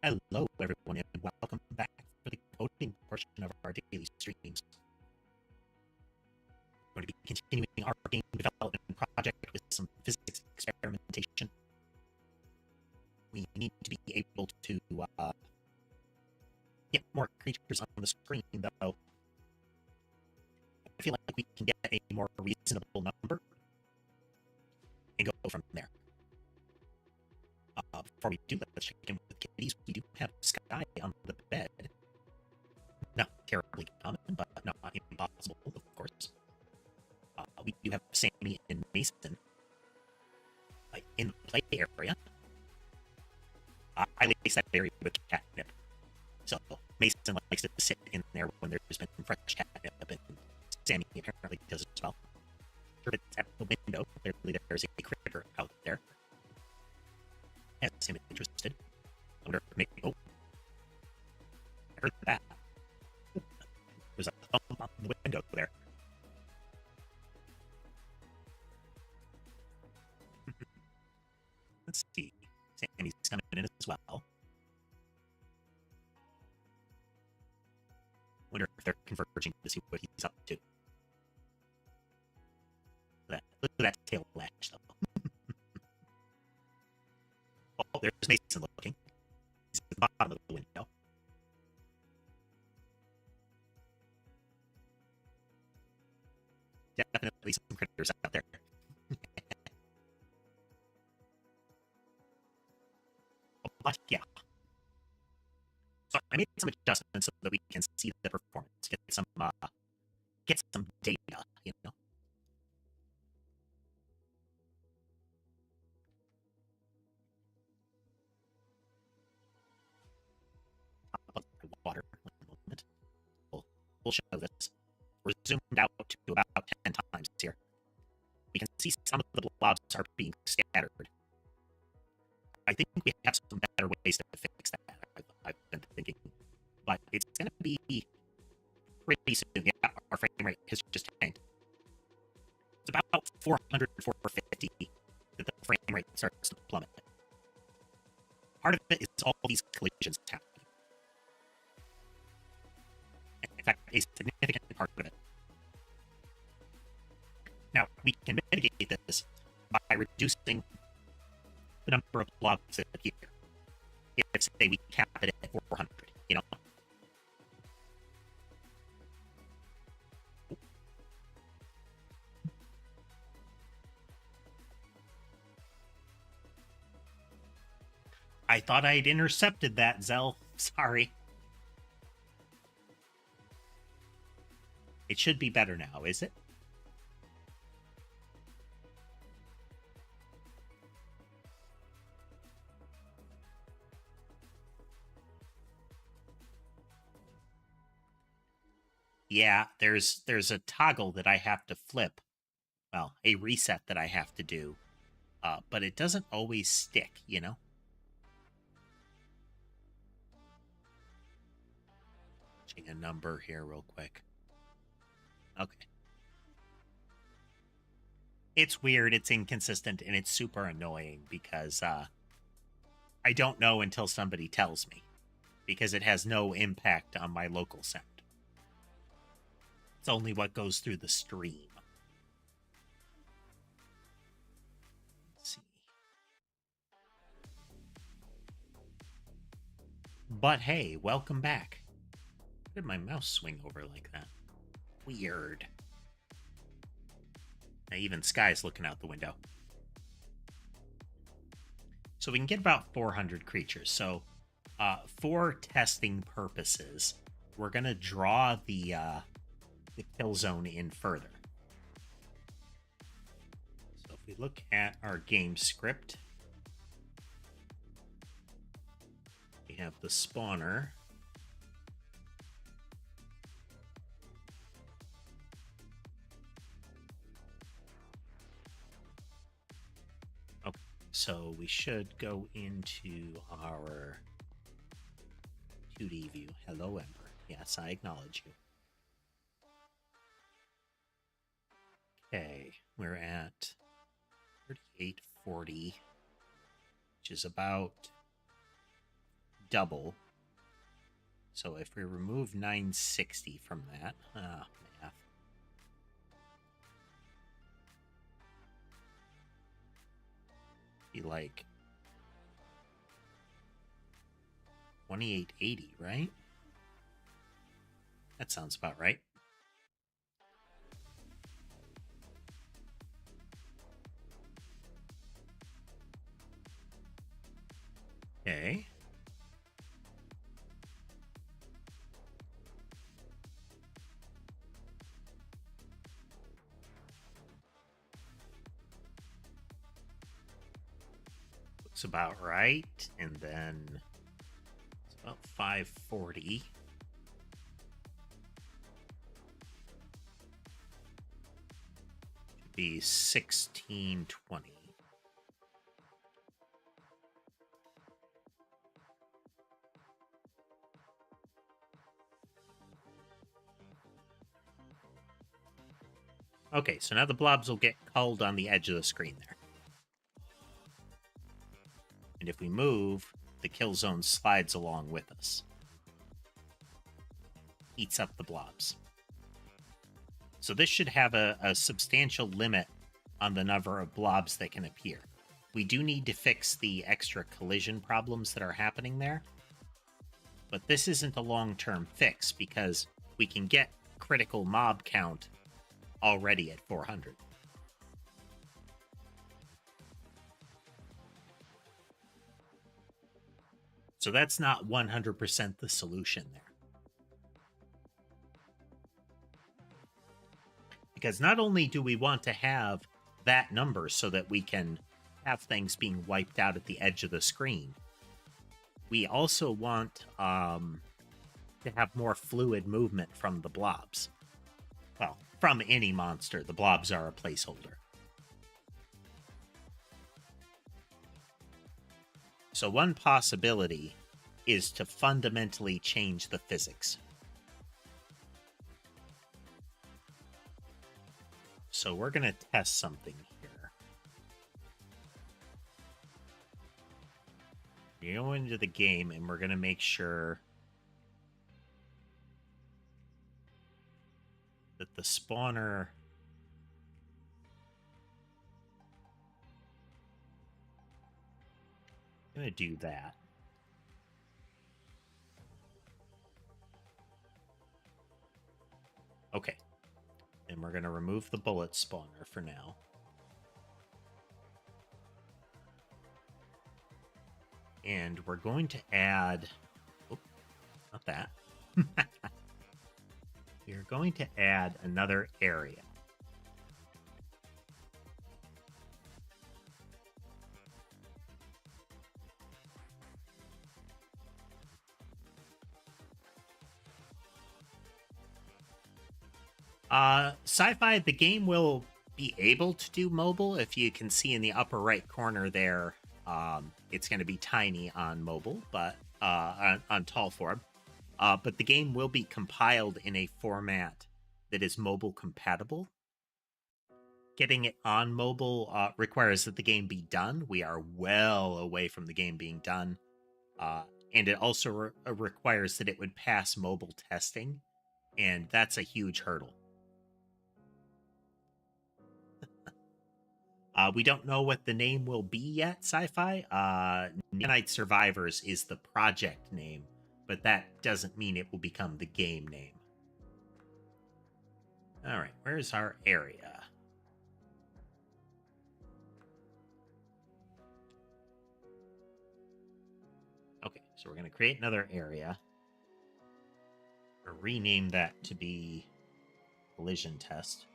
Hello, everyone, and welcome back for the coding portion of our daily streams. We're going to be continuing our game development project with some physics experimentation. We need to be able to get more creatures on the screen, though. I feel like we can get a more reasonable number and go from there. Before we do, let's check in with kitties. We do have Sky on the bed. Not terribly common, but not impossible, of course. We do have Sammy and Mason in the play area. I lace that area with catnip. So Mason likes to sit in there when there's been fresh catnip, and Sammy apparently does as well. Sure, it's at the window. Clearly there's a critter out there. Yes, I'm interested. I wonder if maybe... Oh. I heard that. There's a thump on the window there. Let's see. Sammy's coming in as well. Wonder if they're converging to see what he's up to. Look at that tail lash, though. Oh, there's Mason looking. He's at the bottom of the window. Definitely some critters out there. But yeah. So I made some adjustments so that we can see the performance, get some data, you know. Water. One moment. We'll show this. We're zoomed out to about 10 times here. We can see some of the blobs are being scattered. I think we have some better ways to fix that. I've been thinking, but it's going to be pretty soon. Yeah, our frame rate has just tanked. It's about 400, 450 that the frame rate starts to plummet. Part of it is all these collisions happening. In fact, a significant part of it. Now, we can mitigate this by reducing the number of blobs that appear. If, say, we cap it at 400, you know? I thought I'd intercepted that, Zell. Sorry. It should be better now, is it? Yeah, there's a toggle that I have to flip. Well, a reset that I have to do. But it doesn't always stick, you know? Checking a number here real quick. Okay. It's weird, it's inconsistent, and it's super annoying because I don't know until somebody tells me, because it has no impact on my local sound. It's only what goes through the stream. Let's see. But hey, welcome back. Why did my mouse swing over like that? Weird. Now even Sky's looking out the window. So we can get about 400 creatures. So for testing purposes, we're going to draw the kill zone in further. So if we look at our game script, we have the spawner. Okay, so we should go into our 2D view. Hello, Ember. Yes, I acknowledge you. Okay, we're at 3840, which is about double. So if we remove 960 from that, math. Be like 2880, right? That sounds about right. Okay. Looks about right. And then it's about 540. Should be 1620. Okay, so now the blobs will get culled on the edge of the screen there. And if we move, the kill zone slides along with us. Eats up the blobs. So this should have a substantial limit on the number of blobs that can appear. We do need to fix the extra collision problems that are happening there. But this isn't a long-term fix because we can get critical mob count already at 400. So that's not 100% the solution there. Because not only do we want to have that number so that we can have things being wiped out at the edge of the screen, we also want to have more fluid movement from the blobs. Well, from any monster, the blobs are a placeholder. So one possibility is to fundamentally change the physics. So we're going to test something here. We go into the game and we're going to make sure that the spawner I'm going to do that. Okay. And we're going to remove the bullet spawner for now. And we're going to add... Oh, not that. We're going to add another area. Sci-Fi, the game will be able to do mobile. If you can see in the upper right corner there, it's going to be tiny on mobile, but on tall form. But the game will be compiled in a format that is mobile compatible. Getting it on mobile requires that the game be done. We are well away from the game being done. And it also requires that it would pass mobile testing. And that's a huge hurdle. We don't know what the name will be yet, Sci-Fi. Nyanite Survivors is the project name, but that doesn't mean it will become the game name. All right, where's our area? Okay, so we're going to create another area. Or rename that to be collision test.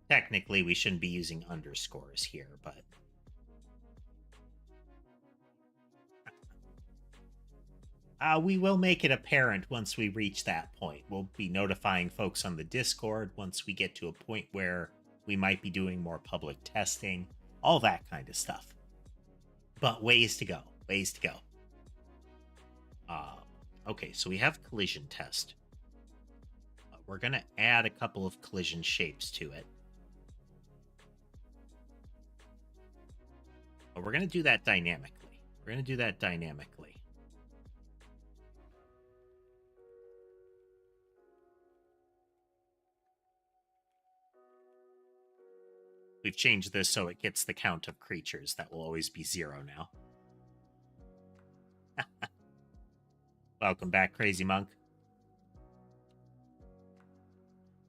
Technically, we shouldn't be using underscores here, but... we will make it apparent once we reach that point. We'll be notifying folks on the Discord once we get to a point where we might be doing more public testing, all that kind of stuff. But ways to go, ways to go. Okay, so we have collision test. We're going to add a couple of collision shapes to it. But we're going to do that dynamically. We're going to do that dynamically. We've changed this so it gets the count of creatures. That will always be 0 now. Welcome back, Crazy Monk.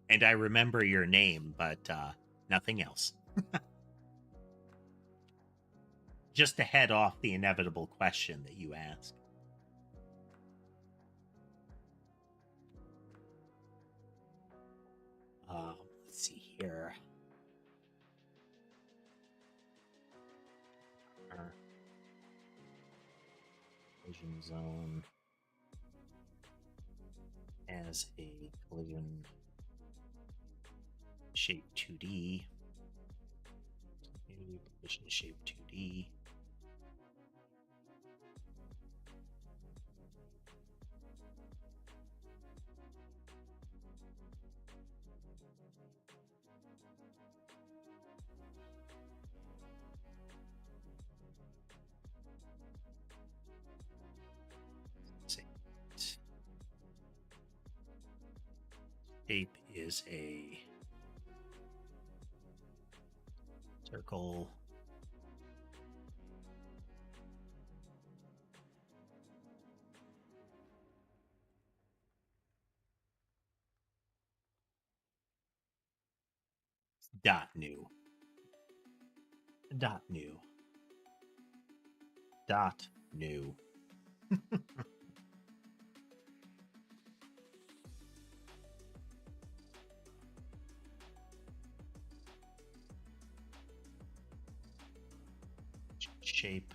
And I remember your name, but nothing else. Just to head off the inevitable question that you asked. Let's see here. Collision zone as a collision shape 2D. New collision shape 2D. Shape is a circle. Dot new. Dot new. Dot new. Shape.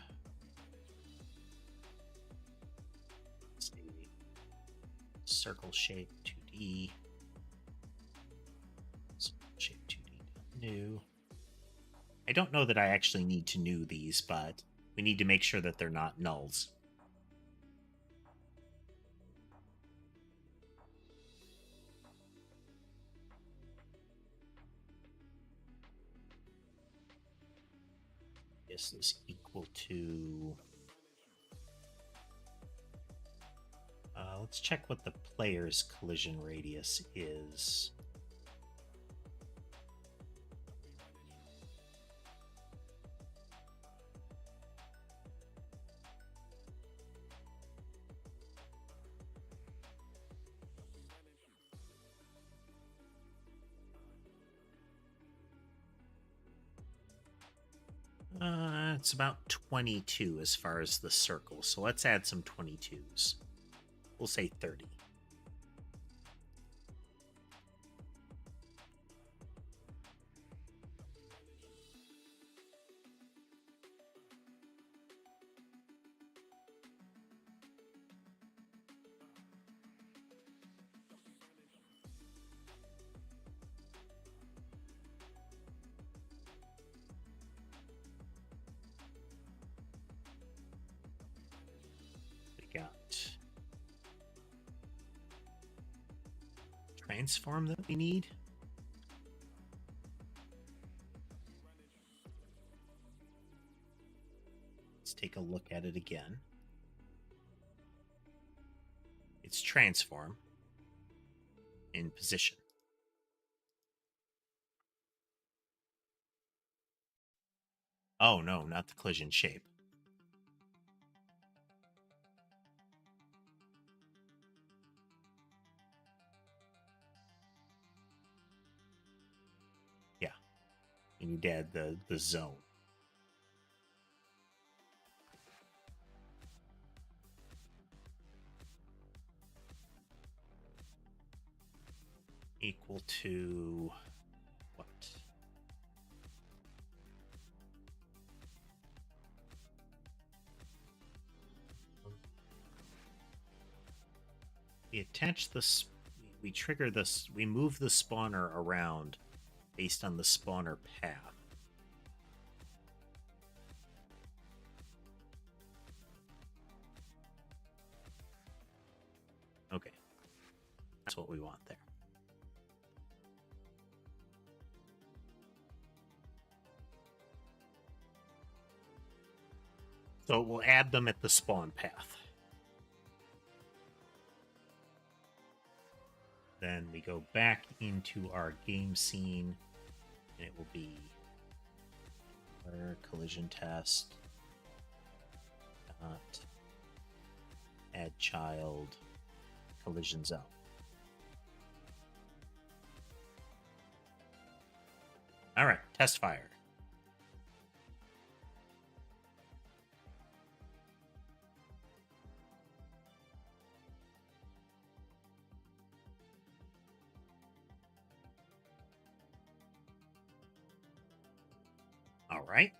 Circle shape 2D. Circle shape 2D. New. I don't know that I actually need to new these, but we need to make sure that they're not nulls. This is equal to... let's check what the player's collision radius is. It's about 22 as far as the circle, so let's add some 22s. We'll say 30. Transform that we need. Let's take a look at it again. It's transform in position. Oh no, not the collision shape. And you add the zone. Equal to what? We attach this, we trigger this, we move the spawner around based on the spawner path. Okay. That's what we want there. So we'll add them at the spawn path. Then we go back into our game scene, and it will be collision test, not add child, collision zone. All right, test fire. All right.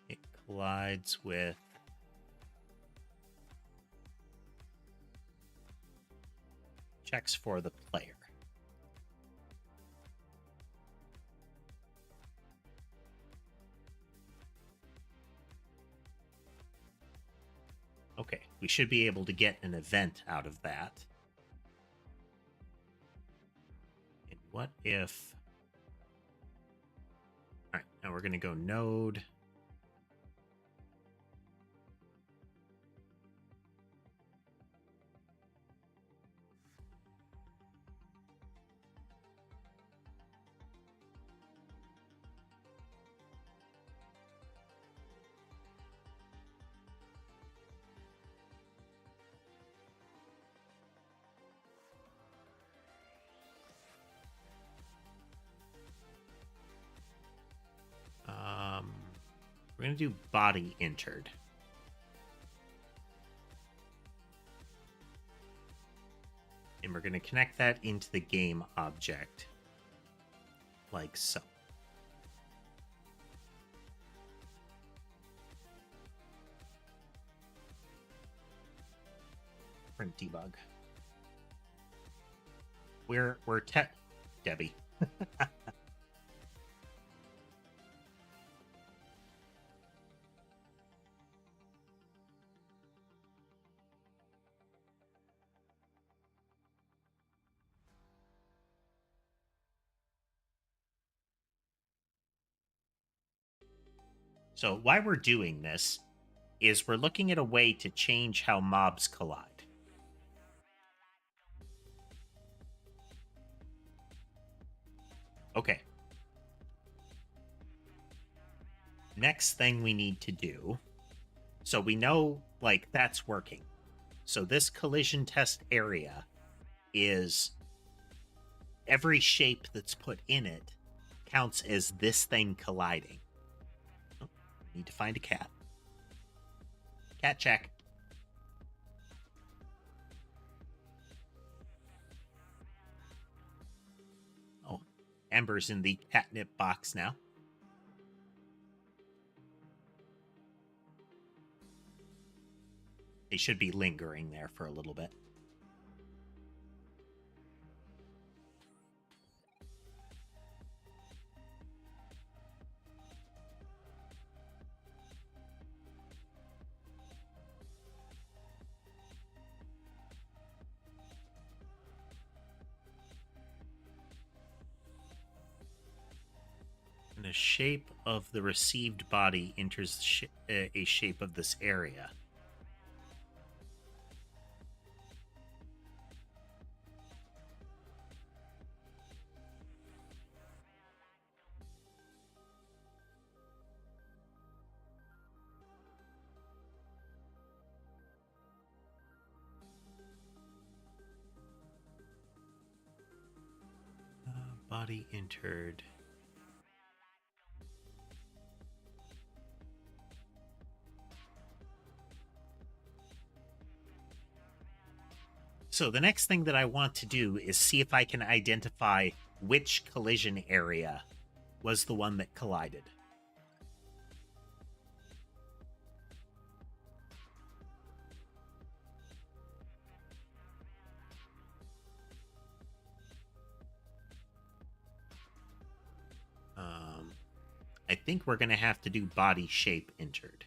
It collides with checks for the player. Okay, we should be able to get an event out of that. And what if... All right, now we're going to go node. We're going to do body entered. And we're going to connect that into the game object, like so. Print debug. We're Debbie. So why we're doing this is we're looking at a way to change how mobs collide. Okay. Next thing we need to do, so we know, like, that's working. So this collision test area is every shape that's put in it counts as this thing colliding. Oh, need to find a cat. Cat check. Oh, Amber's in the catnip box now. They should be lingering there for a little bit. And the shape of the received body enters a shape of this area. Body entered. So the next thing that I want to do is see if I can identify which collision area was the one that collided. I think we're going to have to do body shape entered.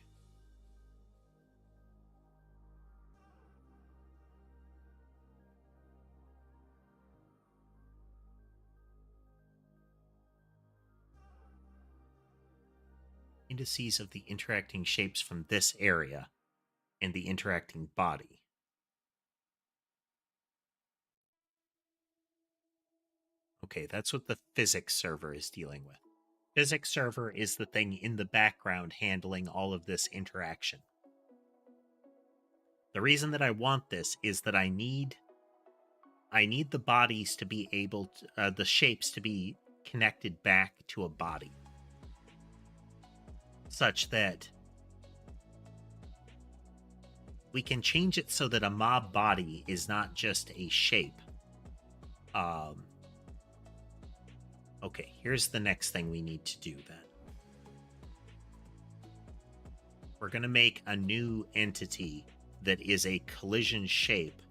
Indices of the interacting shapes from this area and the interacting body. Okay, that's what the physics server is dealing with. Physics server is the thing in the background handling all of this interaction. The reason that I want this is that I need the bodies to be able to, the shapes to be connected back to a body, such that we can change it so that a mob body is not just a shape. Okay, here's the next thing we need to do then. We're going to make a new entity that is a collision shape,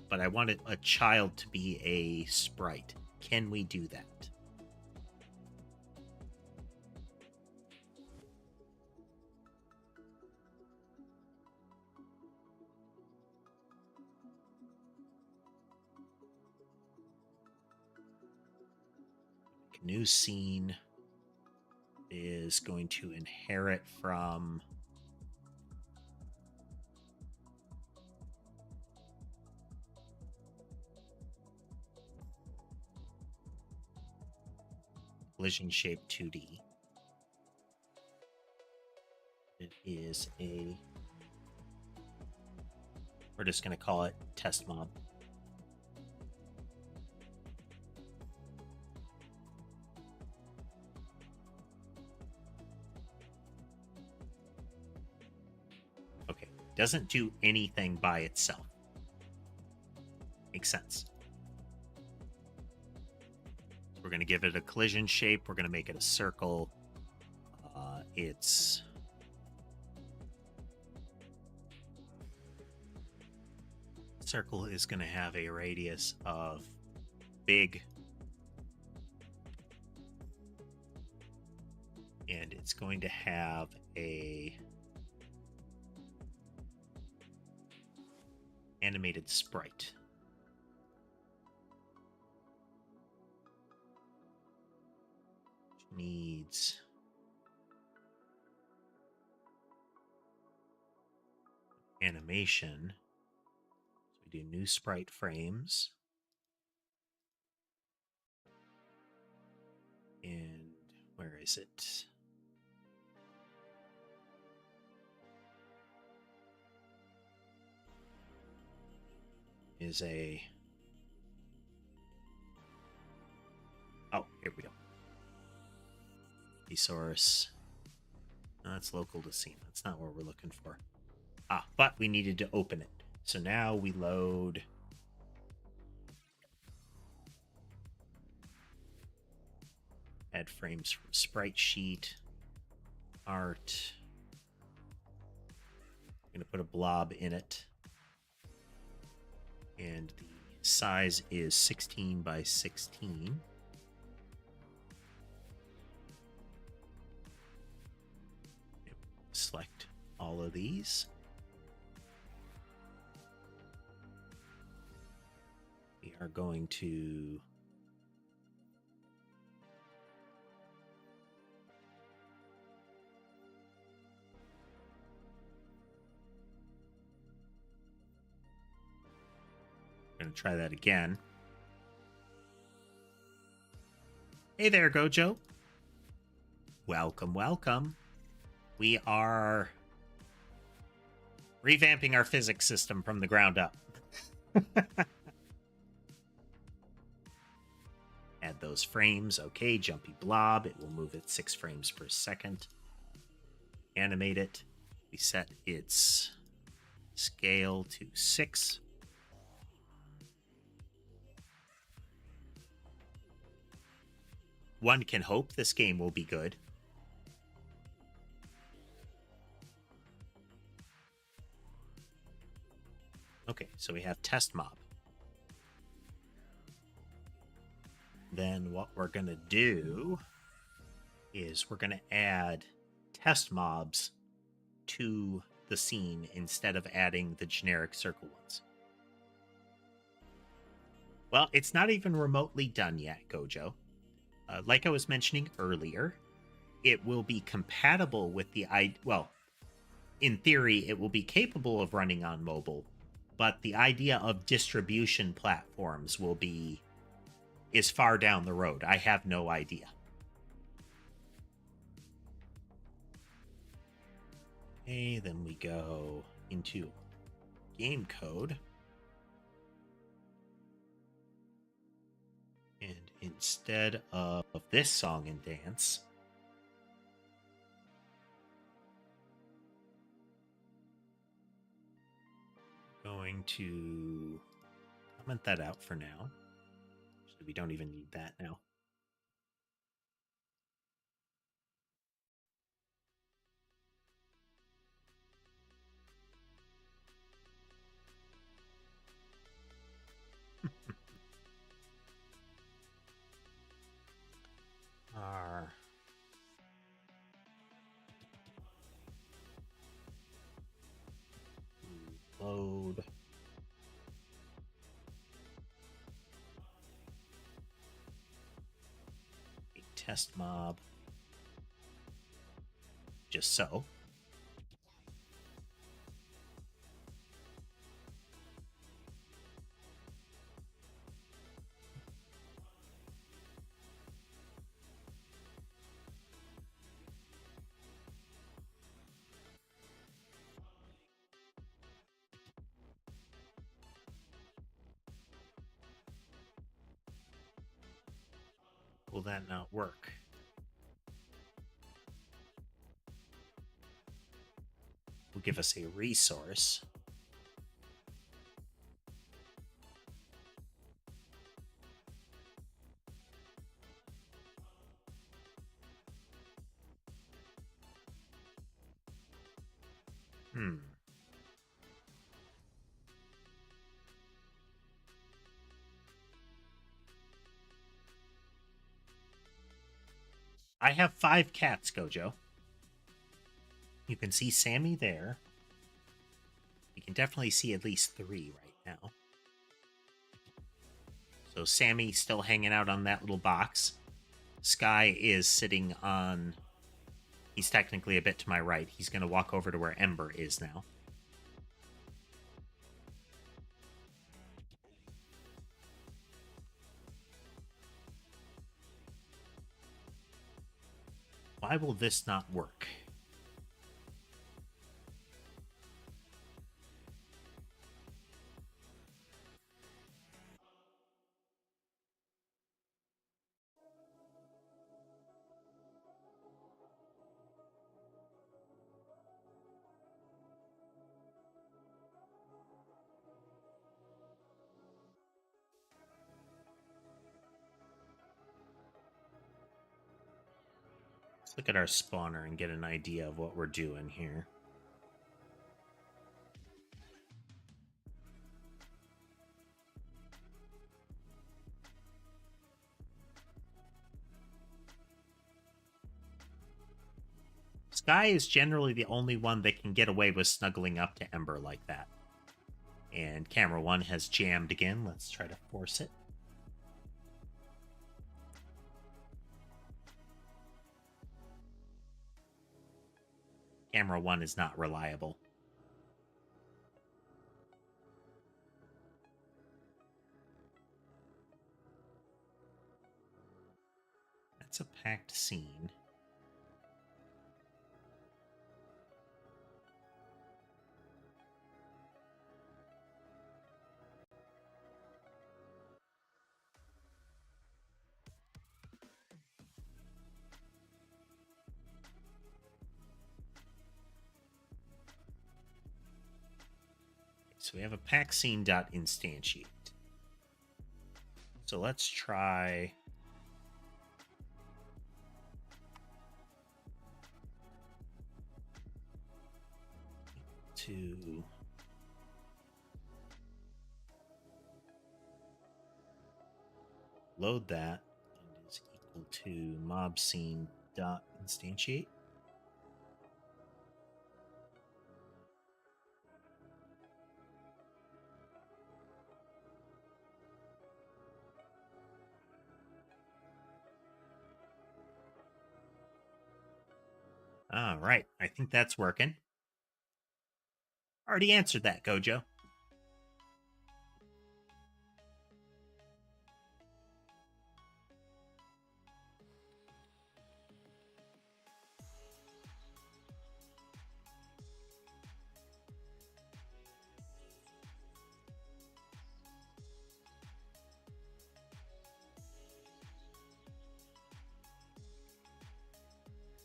but I want a child to be a sprite. Can we do that? New scene is going to inherit from collision shape 2D. It is we're just going to call it test mob. Okay, doesn't do anything by itself. Makes sense. We're going to give it a collision shape. We're going to make it a circle. Its circle is going to have a radius of big, and it's going to have a animated sprite. Which needs animation. So we do new sprite frames. And where is it? Is a... Oh, here we go. Thesaurus. No, that's local to scene. That's not what we're looking for. Ah, but we needed to open it. So now we load... Add frames from sprite sheet. Art. I'm going to put a blob in it. And the size is 16 by 16. Select all of these. We are going to try that again. Hey there, Gojo. Welcome, welcome. We are revamping our physics system from the ground up. Add those frames. Okay, jumpy blob. It will move at 6 frames per second. Animate it. We set its scale to 6. One can hope this game will be good. Okay, so we have test mob. Then what we're going to do is we're going to add test mobs to the scene instead of adding the generic circle ones. Well, it's not even remotely done yet, Gojo. Like I was mentioning earlier, it will be compatible with well, in theory, it will be capable of running on mobile, but the idea of distribution platforms is far down the road. I have no idea. Okay, then we go into game code. And instead of this song and dance, going to comment that out for now. So we don't even need that now. Our load a test mob, just so. Will that not work? Will give us a resource. I have 5 cats, Gojo. You can see Sammy there. You can definitely see at least 3 right now. So Sammy's still hanging out on that little box. Sky is sitting on... He's technically a bit to my right. He's going to walk over to where Ember is now. Why will this not work? Let's look at our spawner and get an idea of what we're doing here. Sky is generally the only one that can get away with snuggling up to Ember like that. And camera 1 has jammed again. Let's try to force it. Camera 1 is not reliable. That's a packed scene. So we have a pack scene.instantiate. So let's try to load that, and is equal to mob scene.instantiate. All right, I think that's working. Already answered that, Gojo.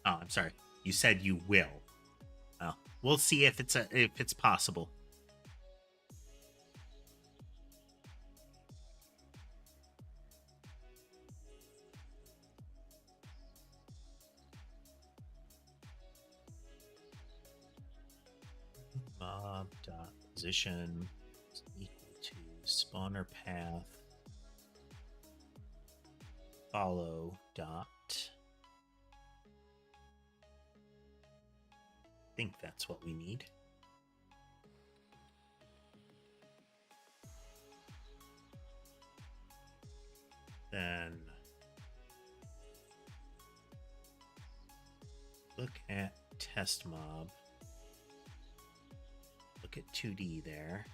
Oh, I'm sorry. You said you will. Well, we'll see if it's possible. Mob dot position is equal to spawner path follow dot. I think that's what we need. Then look at test mob. Look at 2D there.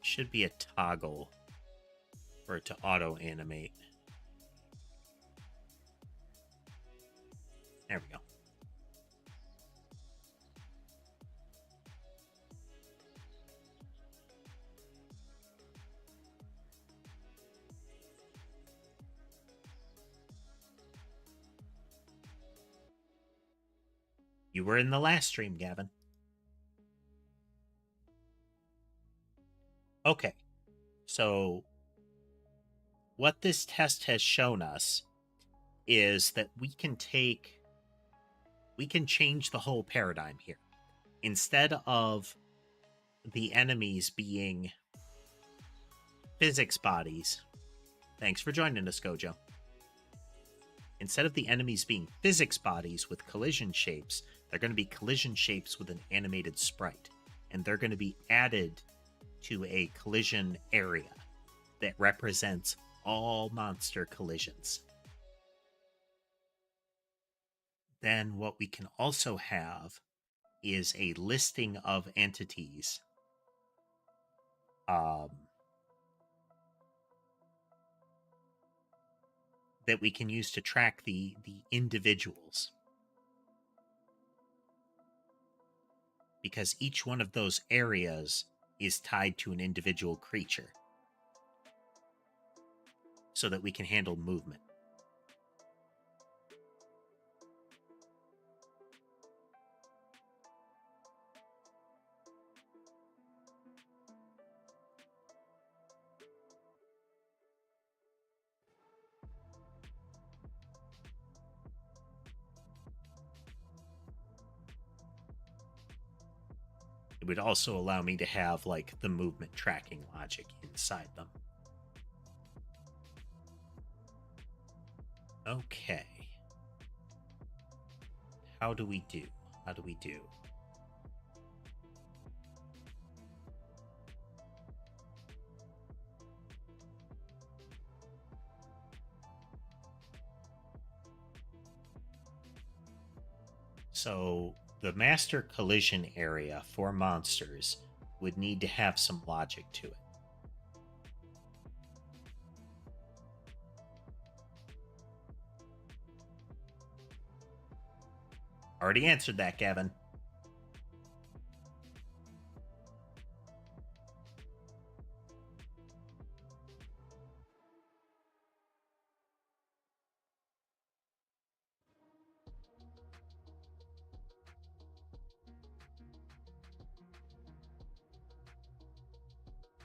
Should be a toggle for it to auto animate. There we go. You were in the last stream, Gavin. Okay. So what this test has shown us is that we can change the whole paradigm here. Instead of the enemies being physics bodies, thanks for joining us, Gojo. Instead of the enemies being physics bodies with collision shapes, they're going to be collision shapes with an animated sprite. And they're going to be added to a collision area that represents all monster collisions. Then what we can also have is a listing of entities that we can use to track the individuals. Because each one of those areas is tied to an individual creature. So that we can handle movement. It would also allow me to have, like, the movement tracking logic inside them. Okay. How do we do? So the master collision area for monsters would need to have some logic to it. Already answered that, Gavin.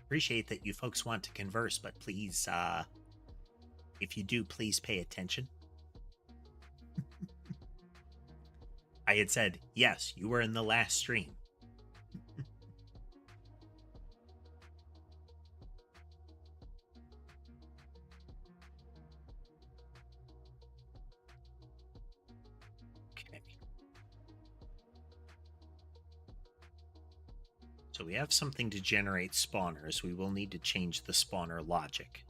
Appreciate that you folks want to converse, but please, if you do, please pay attention. I had said, yes, you were in the last stream. Okay. So we have something to generate spawners. We will need to change the spawner logic.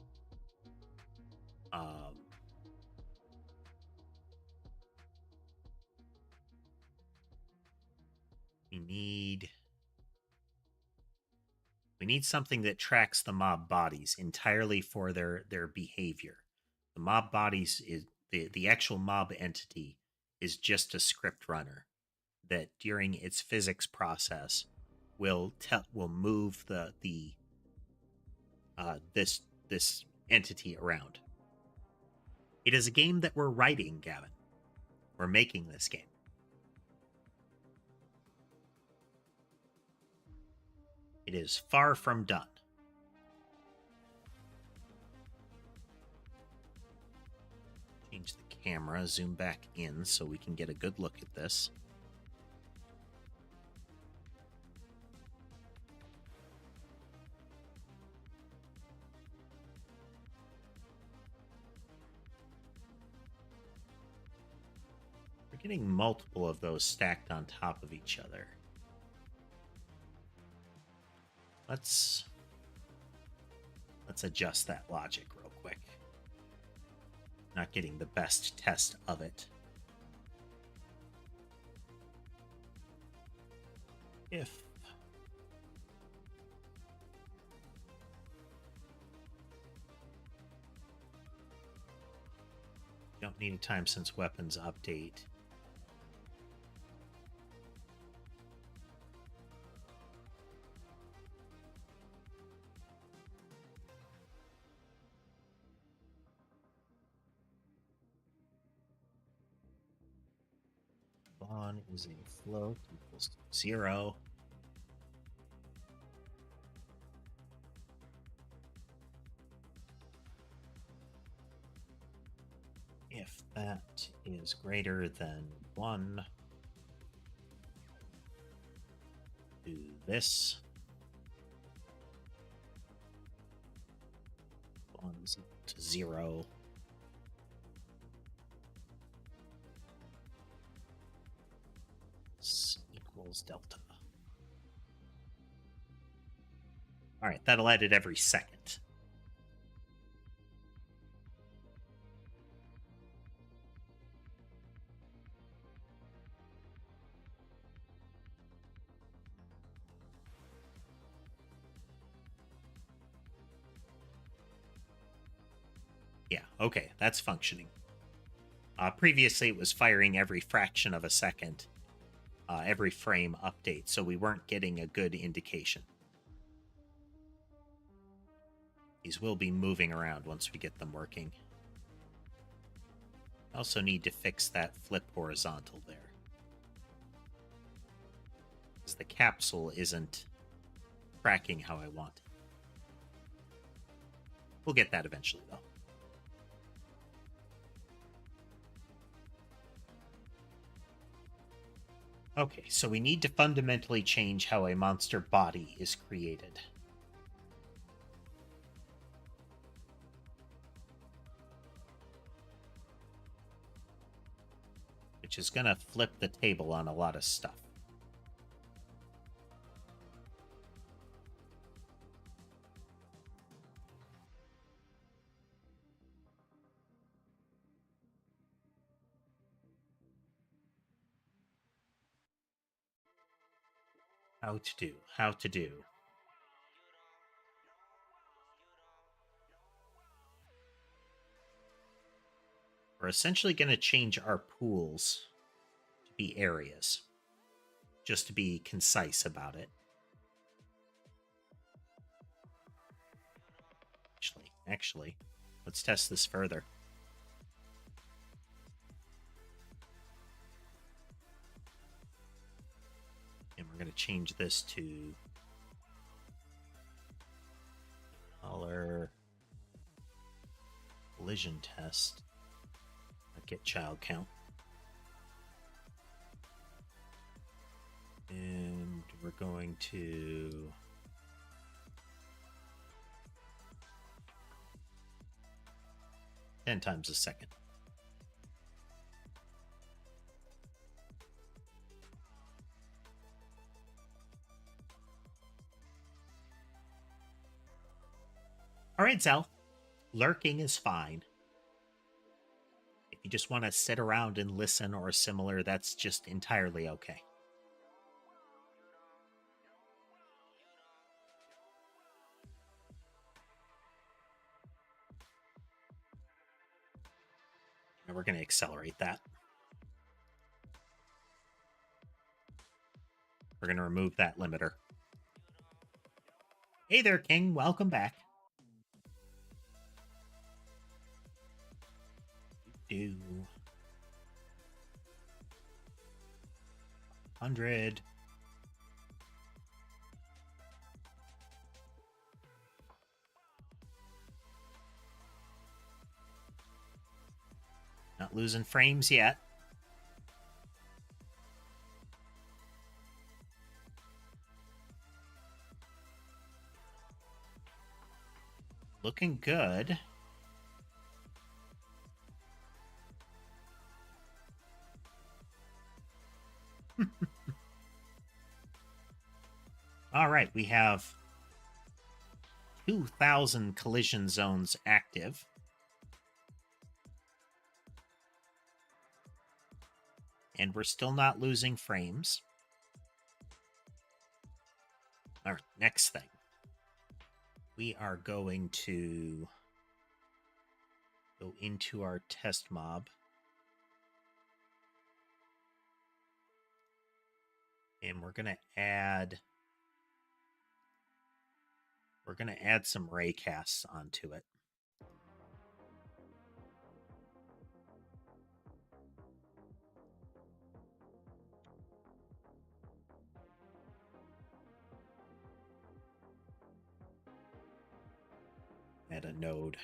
need something that tracks the mob bodies entirely for their behavior. The mob bodies is the actual mob entity is just a script runner that during its physics process will move this entity around. It is a game that we're writing, Gavin. We're making this game. It is far from done. Change the camera, zoom back in so we can get a good look at this. We're getting multiple of those stacked on top of each other. Let's adjust that logic real quick. Not getting the best test of it. If don't need a time since weapons update. Spawn is a float equals 0. If that is greater than 1, do this. 1 is equal to 0. This equals delta. All right, that'll edit every second. Yeah, okay, that's functioning. Previously, it was firing every fraction of a second, every frame update, so we weren't getting a good indication. These will be moving around once we get them working. Also need to fix that flip horizontal there, because the capsule isn't tracking how I want it. We'll get that eventually, though. Okay, so we need to fundamentally change how a monster body is created. Which is going to flip the table on a lot of stuff. How to do. We're essentially going to change our pools to be areas, just to be concise about it. Actually, let's test this further. And we're going to change this to color collision test. Get child count. And we're going to ten times a second. All right, Zal. Lurking is fine. If you just want to sit around and listen or similar, that's just entirely okay. And we're going to accelerate that. We're going to remove that limiter. Hey there, King. Welcome back. Do 100. Not losing frames yet. Looking good. All right, we have 2,000 collision zones active. And we're still not losing frames. Our next thing. We are going to go into our test mob. And we're going to add some ray casts onto it. Add a node.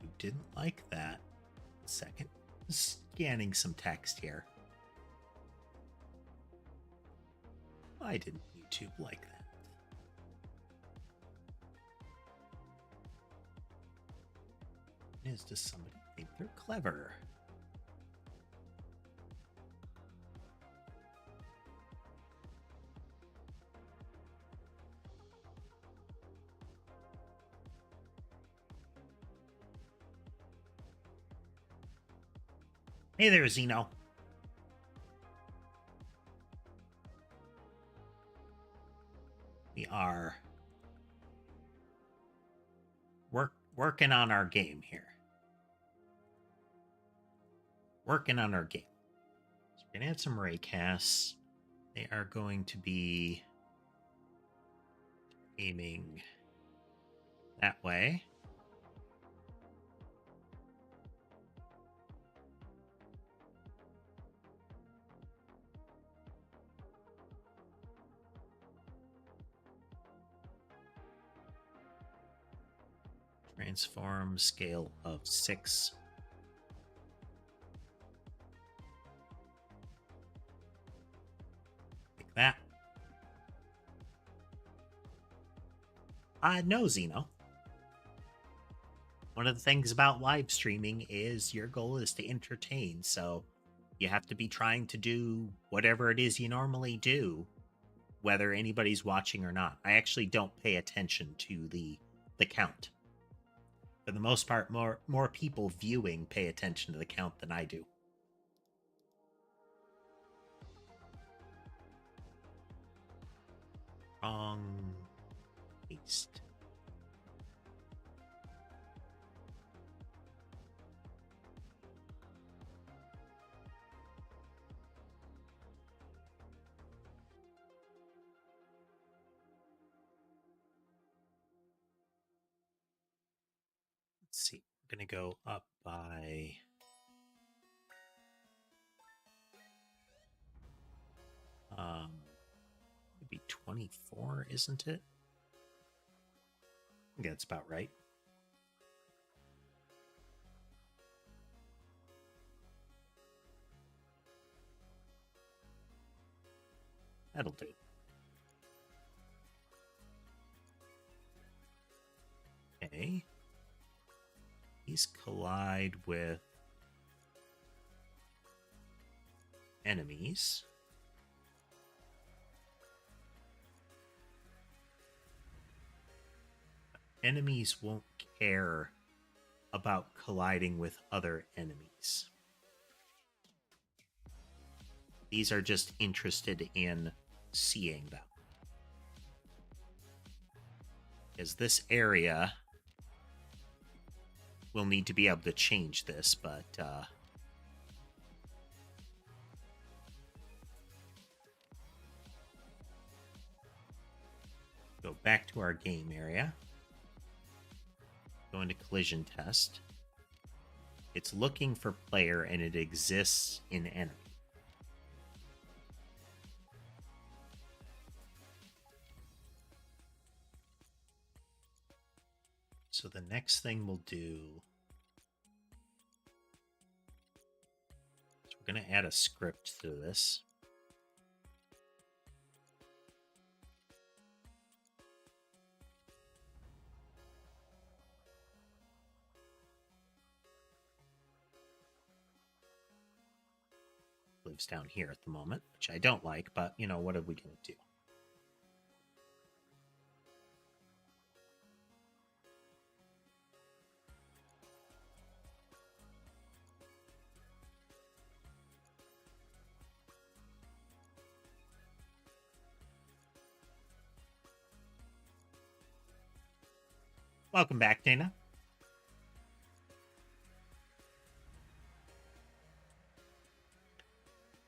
You didn't like that. Second. Scanning some text here. Why didn't YouTube like that? Does somebody think they're clever? Hey there, Zeno. We are working on our game here. Working on our game. So we're going to add some ray casts. They are going to be aiming that way. Transform scale of 6. Like that. No, Zeno. One of the things about live streaming is your goal is to entertain, so you have to be trying to do whatever it is you normally do, whether anybody's watching or not. I actually don't pay attention to the count. For the most part, more people viewing pay attention to the count than I do. Wrong. Paste. Let's see. I'm going to go up by maybe 24, isn't it? I think that's about right. That'll do. Okay. These collide with enemies. enemies won't care about colliding with other enemies. These are just interested in seeing them. Because this area will need to be able to change this, but go back to our game area. Go into collision test. It's looking for player and it exists in enemy. So the next thing we'll do is we're going to add a script to this. Lives down here at the moment, which I don't like, but you know, what are we going to do? Welcome back, Dana.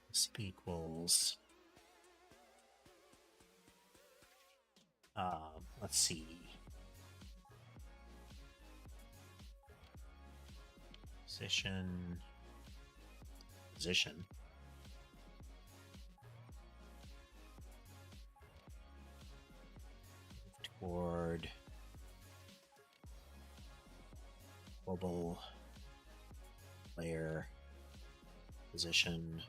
This equals... let's see. Position. Toward global layer position.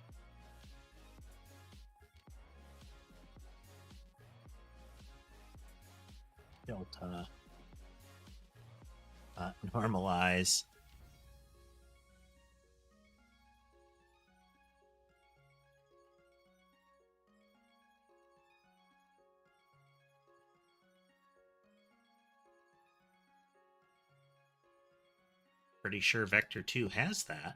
Delta. Normalize. Pretty sure Vector 2 has that.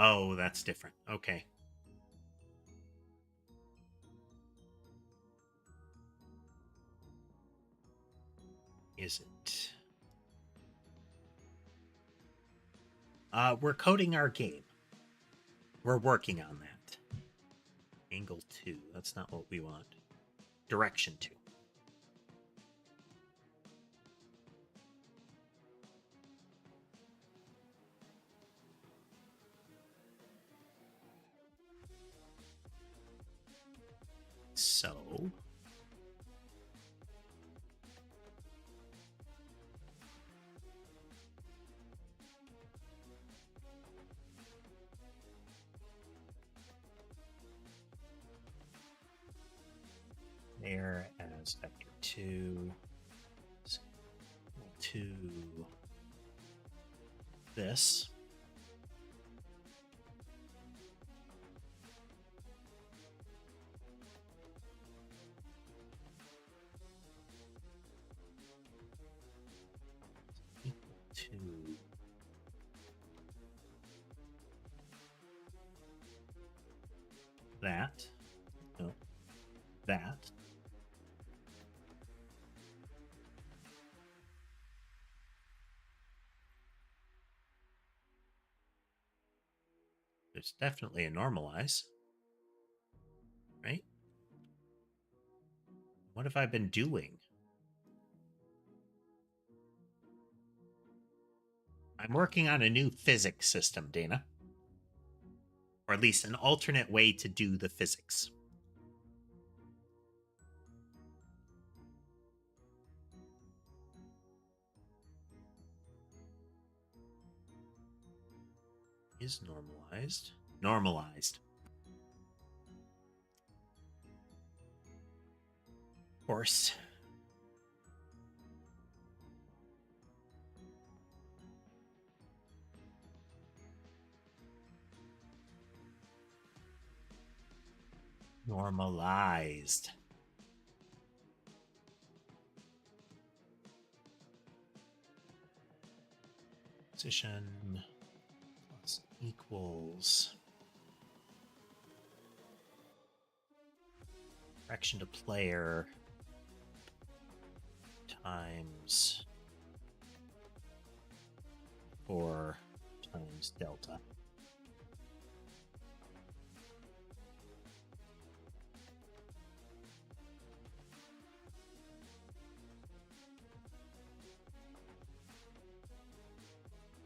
Oh, that's different. Okay. Is it? We're coding our game. We're working on that. Angle 2. That's not what we want. Direction 2. So... there as vector 2 to this. Equal to that. No, that. There's definitely a normalize, right? What have I been doing? I'm working on a new physics system, Dana. Or at least an alternate way to do the physics. Is normalized. Normalized. course. Normalized. Position plus equals direction to player times 4 times delta.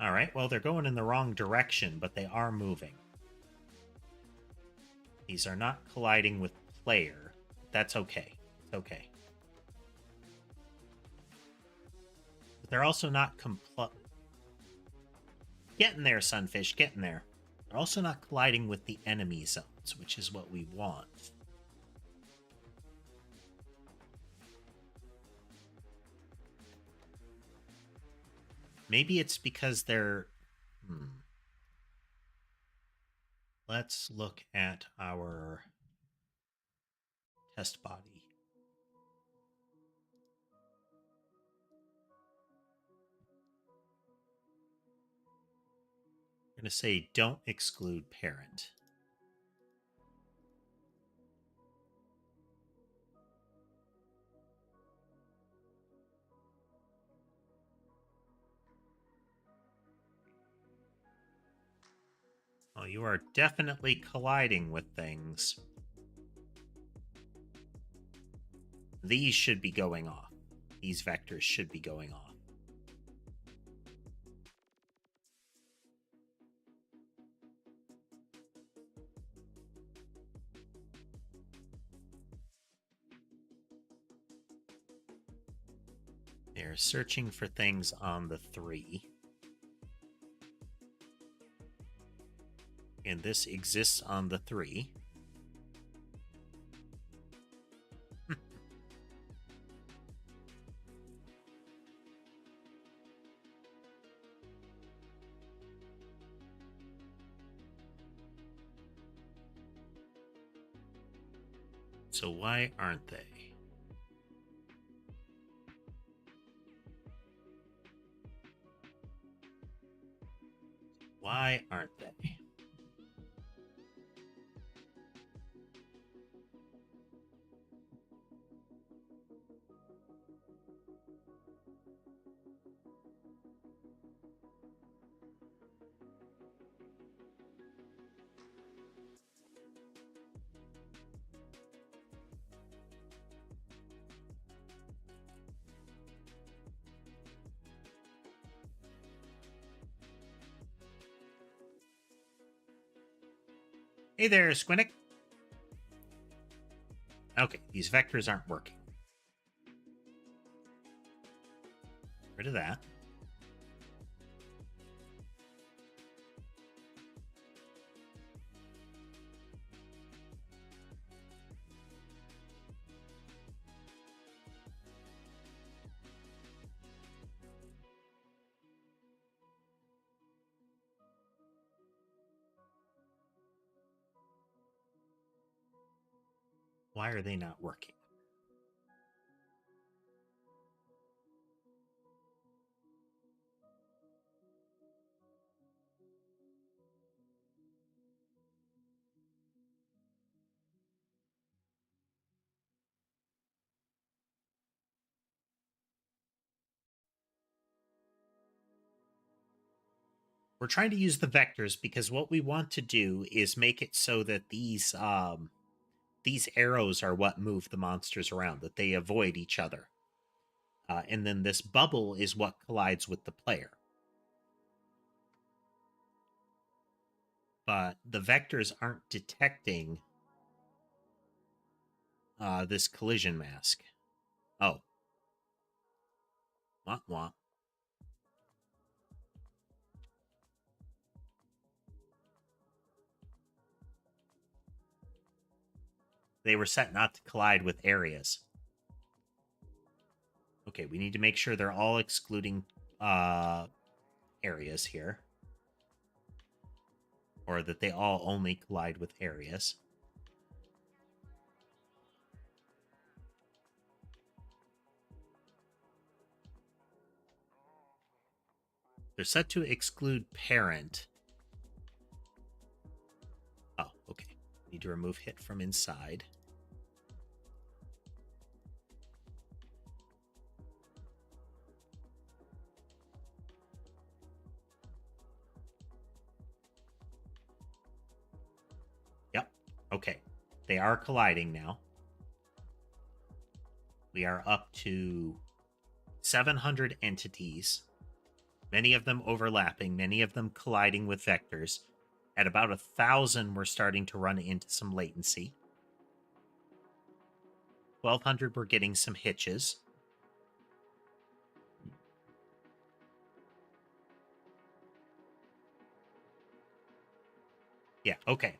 All right, well, they're going in the wrong direction, but they are moving. These are not colliding with player. That's okay. It's okay. But they're also not getting there, Sunfish, getting there. They're also not colliding with the enemy zones, which is what we want. Maybe it's because they're... Let's look at our test body. I'm going to say don't exclude parent. Oh, you are definitely colliding with things. These should be going off. These vectors should be going off. They're searching for things on the 3. And this exists on the 3. So why aren't they? Why aren't they? Hey there, Squinnick. Okay, these vectors aren't working. Rid of that. Why are they not working? We're trying to use the vectors because what we want to do is make it so that these arrows are what move the monsters around, that they avoid each other. And then this bubble is what collides with the player. But the vectors aren't detecting this collision mask. Oh. Wah, wah. They were set not to collide with areas. Okay, we need to make sure they're all excluding areas here. Or that they all only collide with areas. They're set to exclude parent. Oh, okay. Need to remove hit from inside. Yep. Okay. They are colliding now. We are up to 700 entities, many of them overlapping, many of them colliding with vectors. At about 1,000, we're starting to run into some latency. 1,200, we're getting some hitches. Yeah, okay.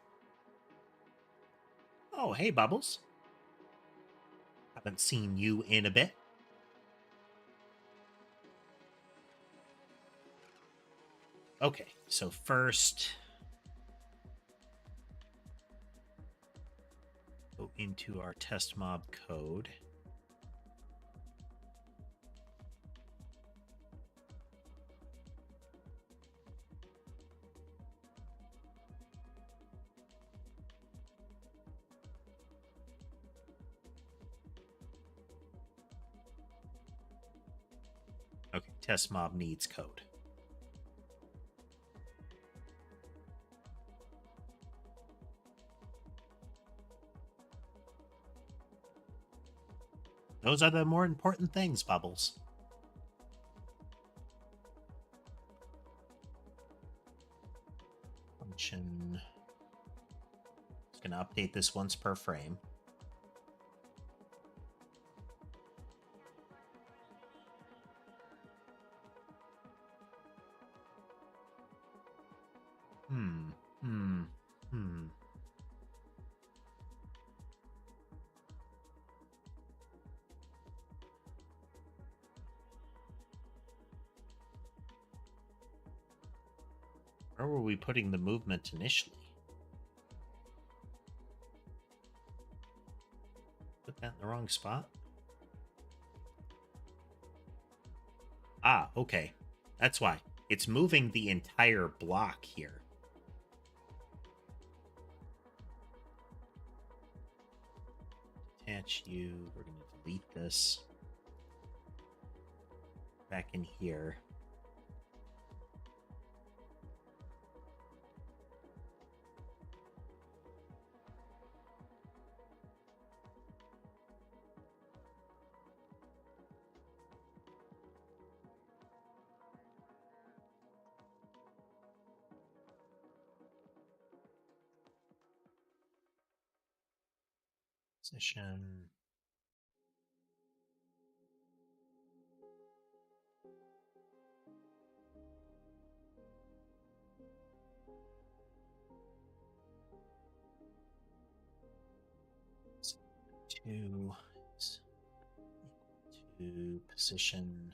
Oh, hey, Bubbles. Haven't seen you in a bit. Okay, so first, go into our test mob code. Okay, test mob needs code. Those are the more important things, Bubbles. Function. It's going to update this once per frame. Where were we putting the movement initially? Put that in the wrong spot? Ah, okay. That's why. It's moving the entire block here. Attach you. We're going to delete this. Back in here. Position. Two is equal to position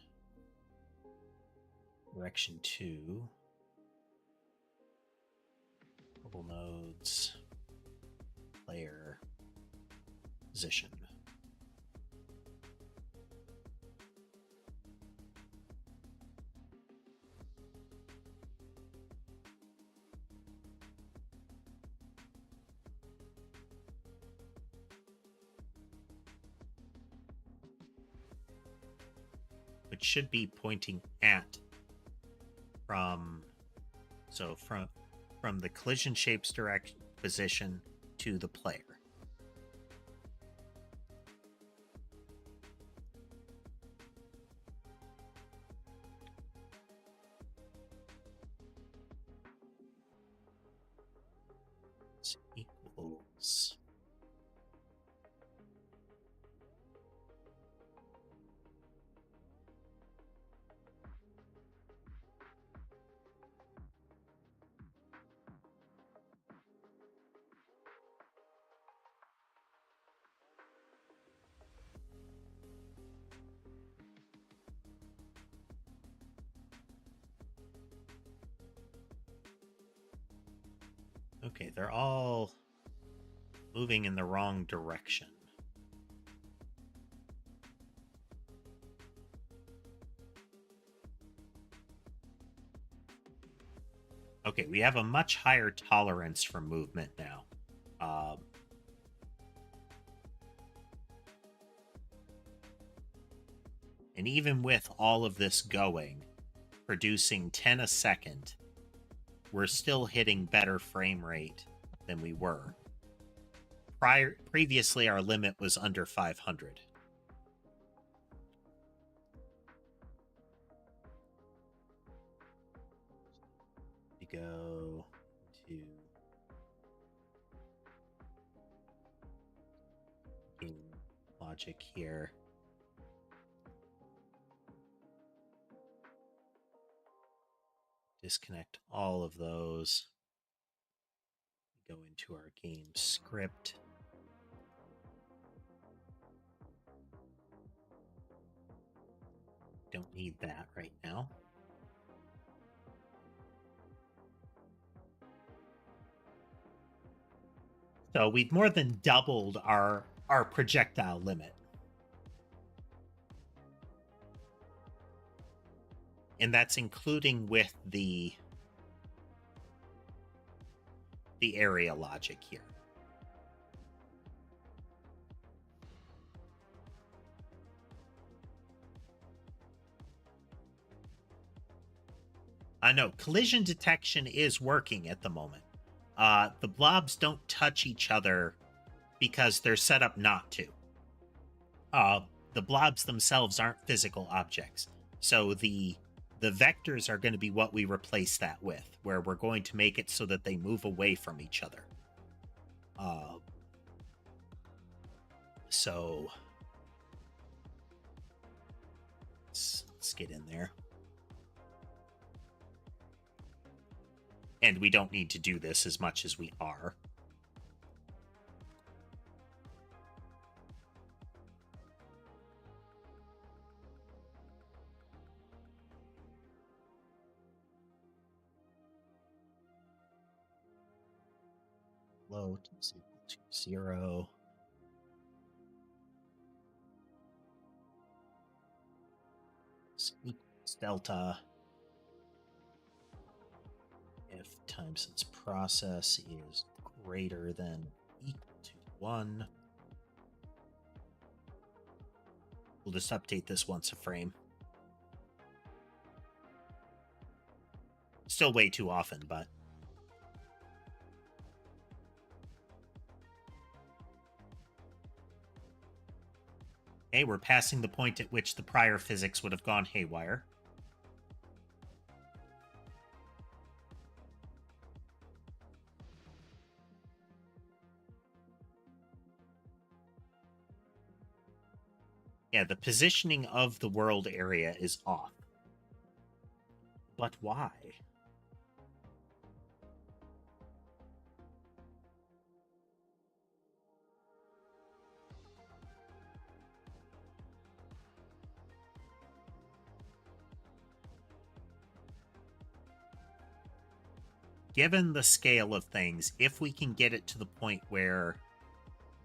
direction 2. Mobile nodes player position. Which should be pointing at from the collision shapes direction position to the player. Equals Okay, they're all moving in the wrong direction. Okay, we have a much higher tolerance for movement now. And even with all of this going, producing 10 a second, we're still hitting better frame rate than we were. Previously, our limit was under 500. We go to game logic here. Disconnect all of those. Go into our game script. Don't need that right now. So we've more than doubled our projectile limit. And that's including with the area logic here. I know collision detection is working at the moment. The blobs don't touch each other because they're set up not to. The blobs themselves aren't physical objects. So the vectors are going to be what we replace that with, where we're going to make it so that they move away from each other. So let's get in there. And we don't need to do this as much as we are. Float is equal to 0. This equals delta if time since process is greater than or equal to 1. We'll just update this once a frame. Still way too often, but okay, we're passing the point at which the prior physics would have gone haywire. Yeah, the positioning of the world area is off. But why? Given the scale of things, if we can get it to the point where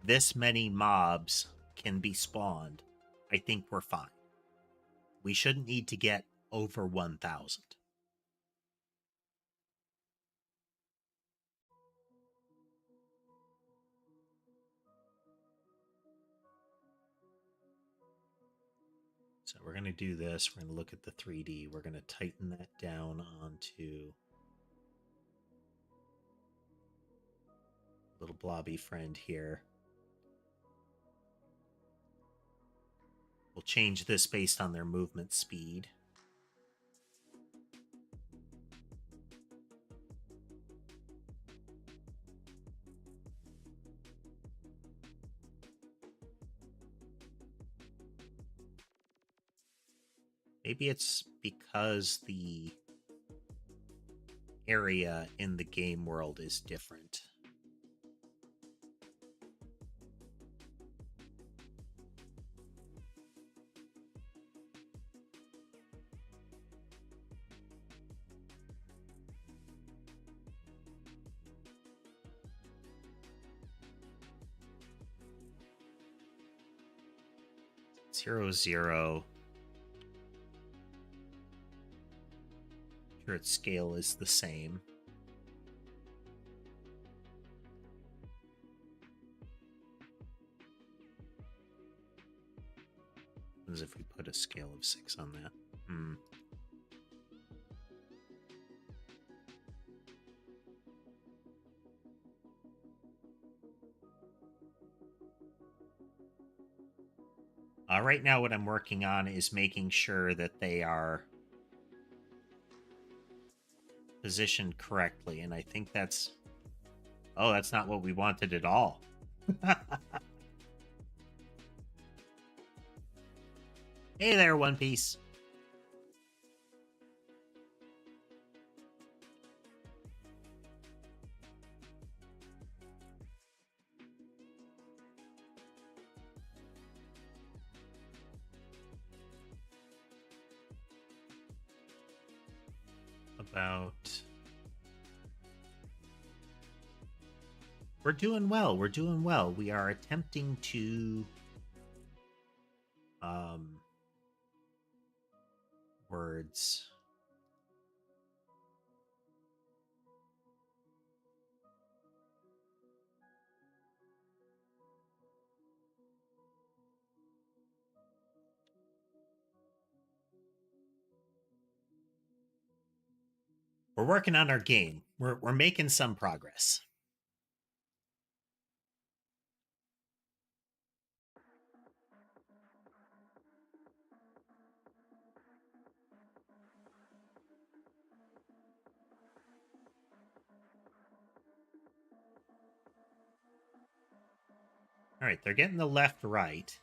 this many mobs can be spawned, I think we're fine. We shouldn't need to get over 1,000. So we're going to do this. We're going to look at the 3D. We're going to tighten that down onto little blobby friend here. We'll change this based on their movement speed. Maybe it's because the area in the game world is different. 0, 0. Sure, its scale is the same. As if we put a scale of 6 on that. Right now, what I'm working on is making sure that they are positioned correctly, and I think that's... Oh, that's not what we wanted at all. Hey there, One Piece. We're doing well. We're doing well. We are attempting to words. We're working on our game. We're making some progress. All right, they're getting the left right.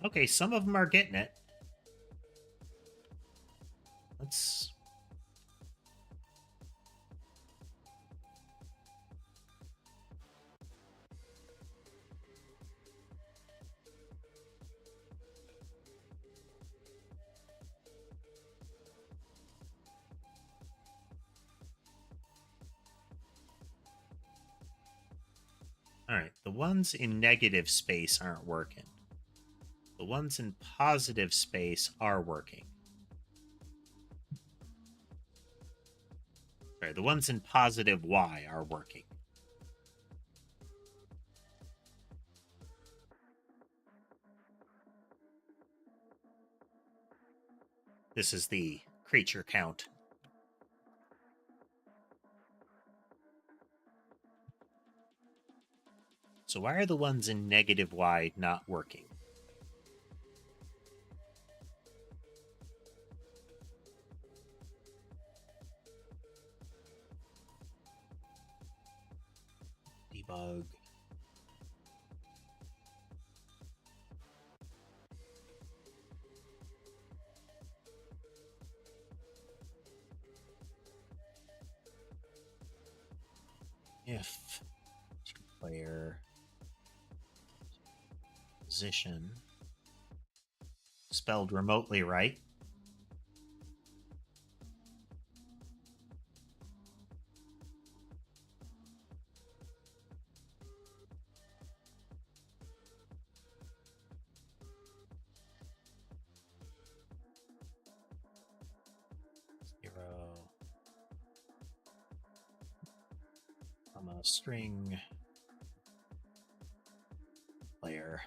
Okay, some of them are getting it. Let's... All right, the ones in negative space aren't working. The ones in positive space are working. Sorry, the ones in positive Y are working. This is the creature count. So why are the ones in negative Y not working? Debug. If two-player position spelled remotely right. String player.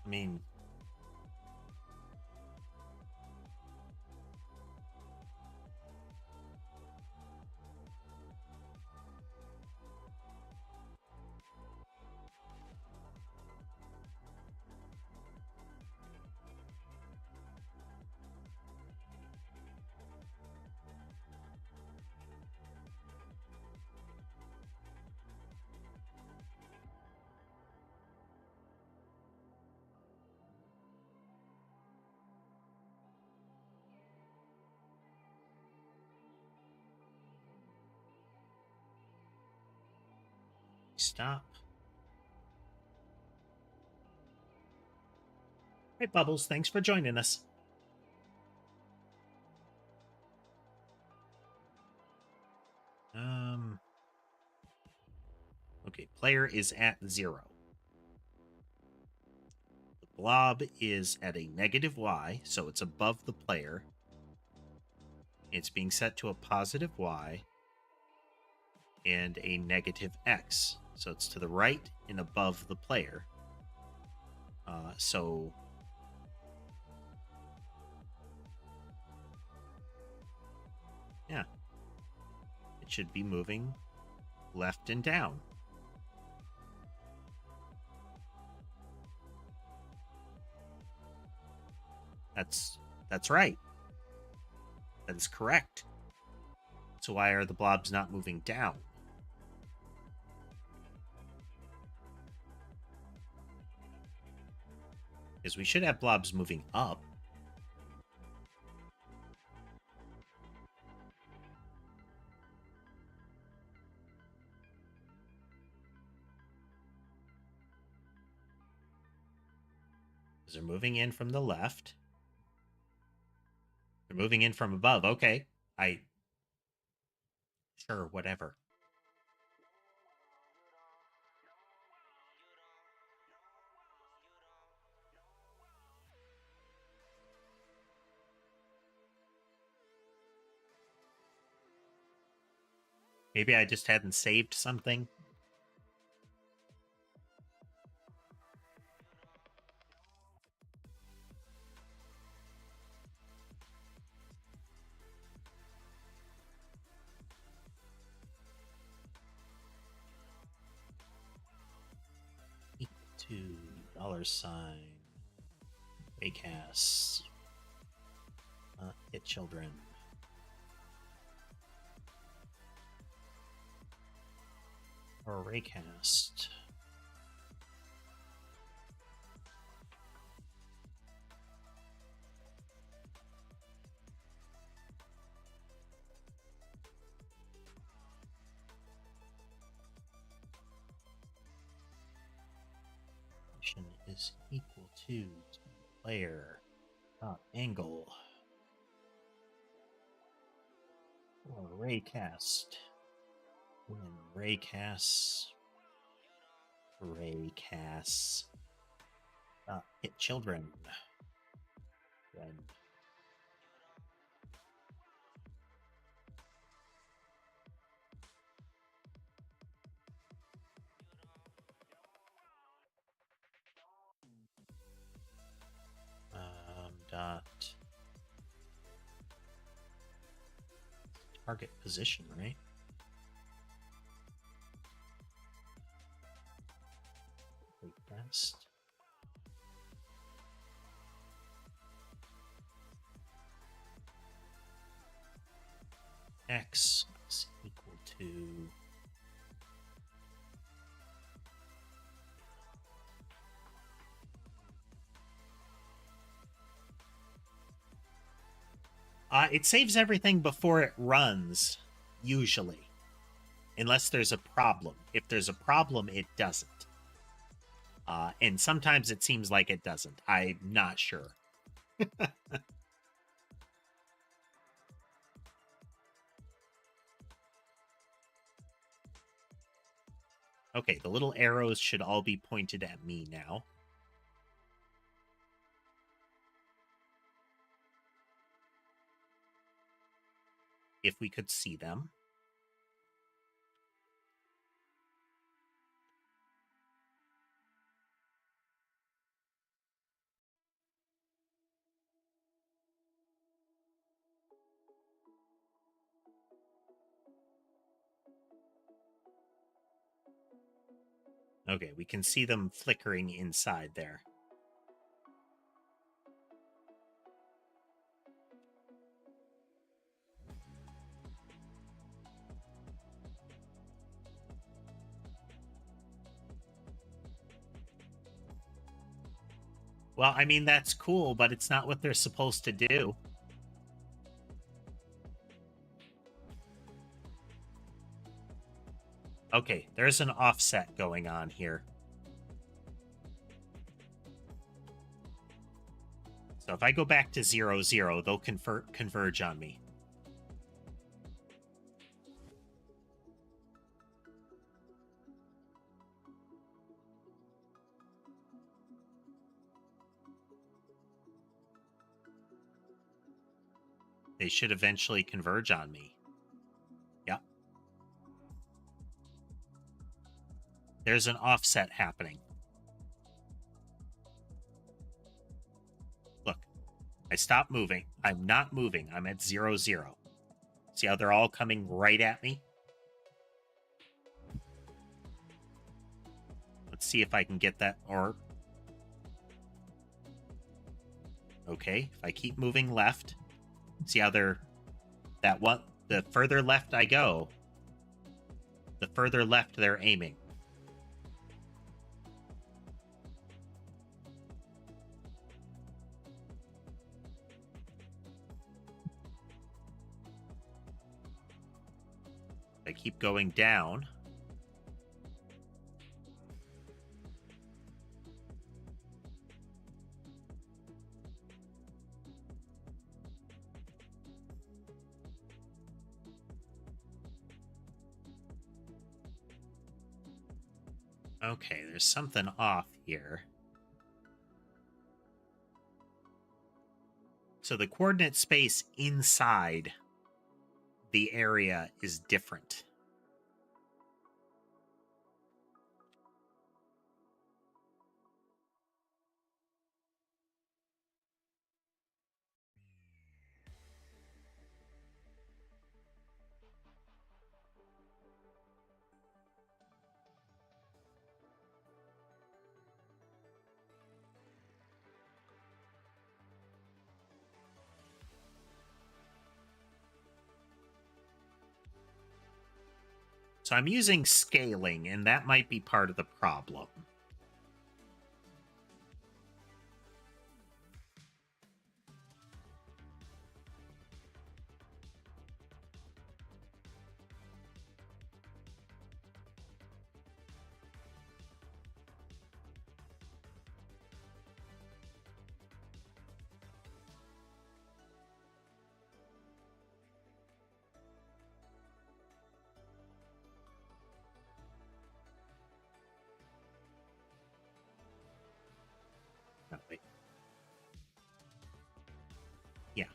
I mean, Stop. Hey, Bubbles, thanks for joining us. Okay, player is at 0. The blob is at a negative y, so it's above the player. It's being set to a positive y and a negative x. So it's to the right and above the player. So yeah, it should be moving left and down. That's right. That is correct. So why are the blobs not moving down? Because we should have blobs moving up. They're moving in from the left. They're moving in from above. Okay. Sure, whatever. Maybe I just hadn't saved something. To $, Acast, hit children. Or Raycast. Is equal to player angle or Raycast. When Raycasts hit children. Then dot target position, right? Best. X is equal to it saves everything before it runs, usually. Unless there's a problem. If there's a problem, it doesn't. And sometimes it seems like it doesn't. I'm not sure. Okay, the little arrows should all be pointed at me now. If we could see them. Okay, we can see them flickering inside there. Well, I mean, that's cool, but it's not what they're supposed to do. Okay, there's an offset going on here. So if I go back to 0, 0, they'll converge on me. They should eventually converge on me. Yeah. There's an offset happening. Look, I stopped moving. I'm not moving. I'm at 0, 0. See how they're all coming right at me? Let's see if I can get that orb. Okay, if I keep moving left, see how they're that one. The further left I go, the further left they're aiming. I keep going down. Okay, there's something off here. So the coordinate space inside the area is different. So I'm using scaling, and that might be part of the problem. Oh, wait. Yeah.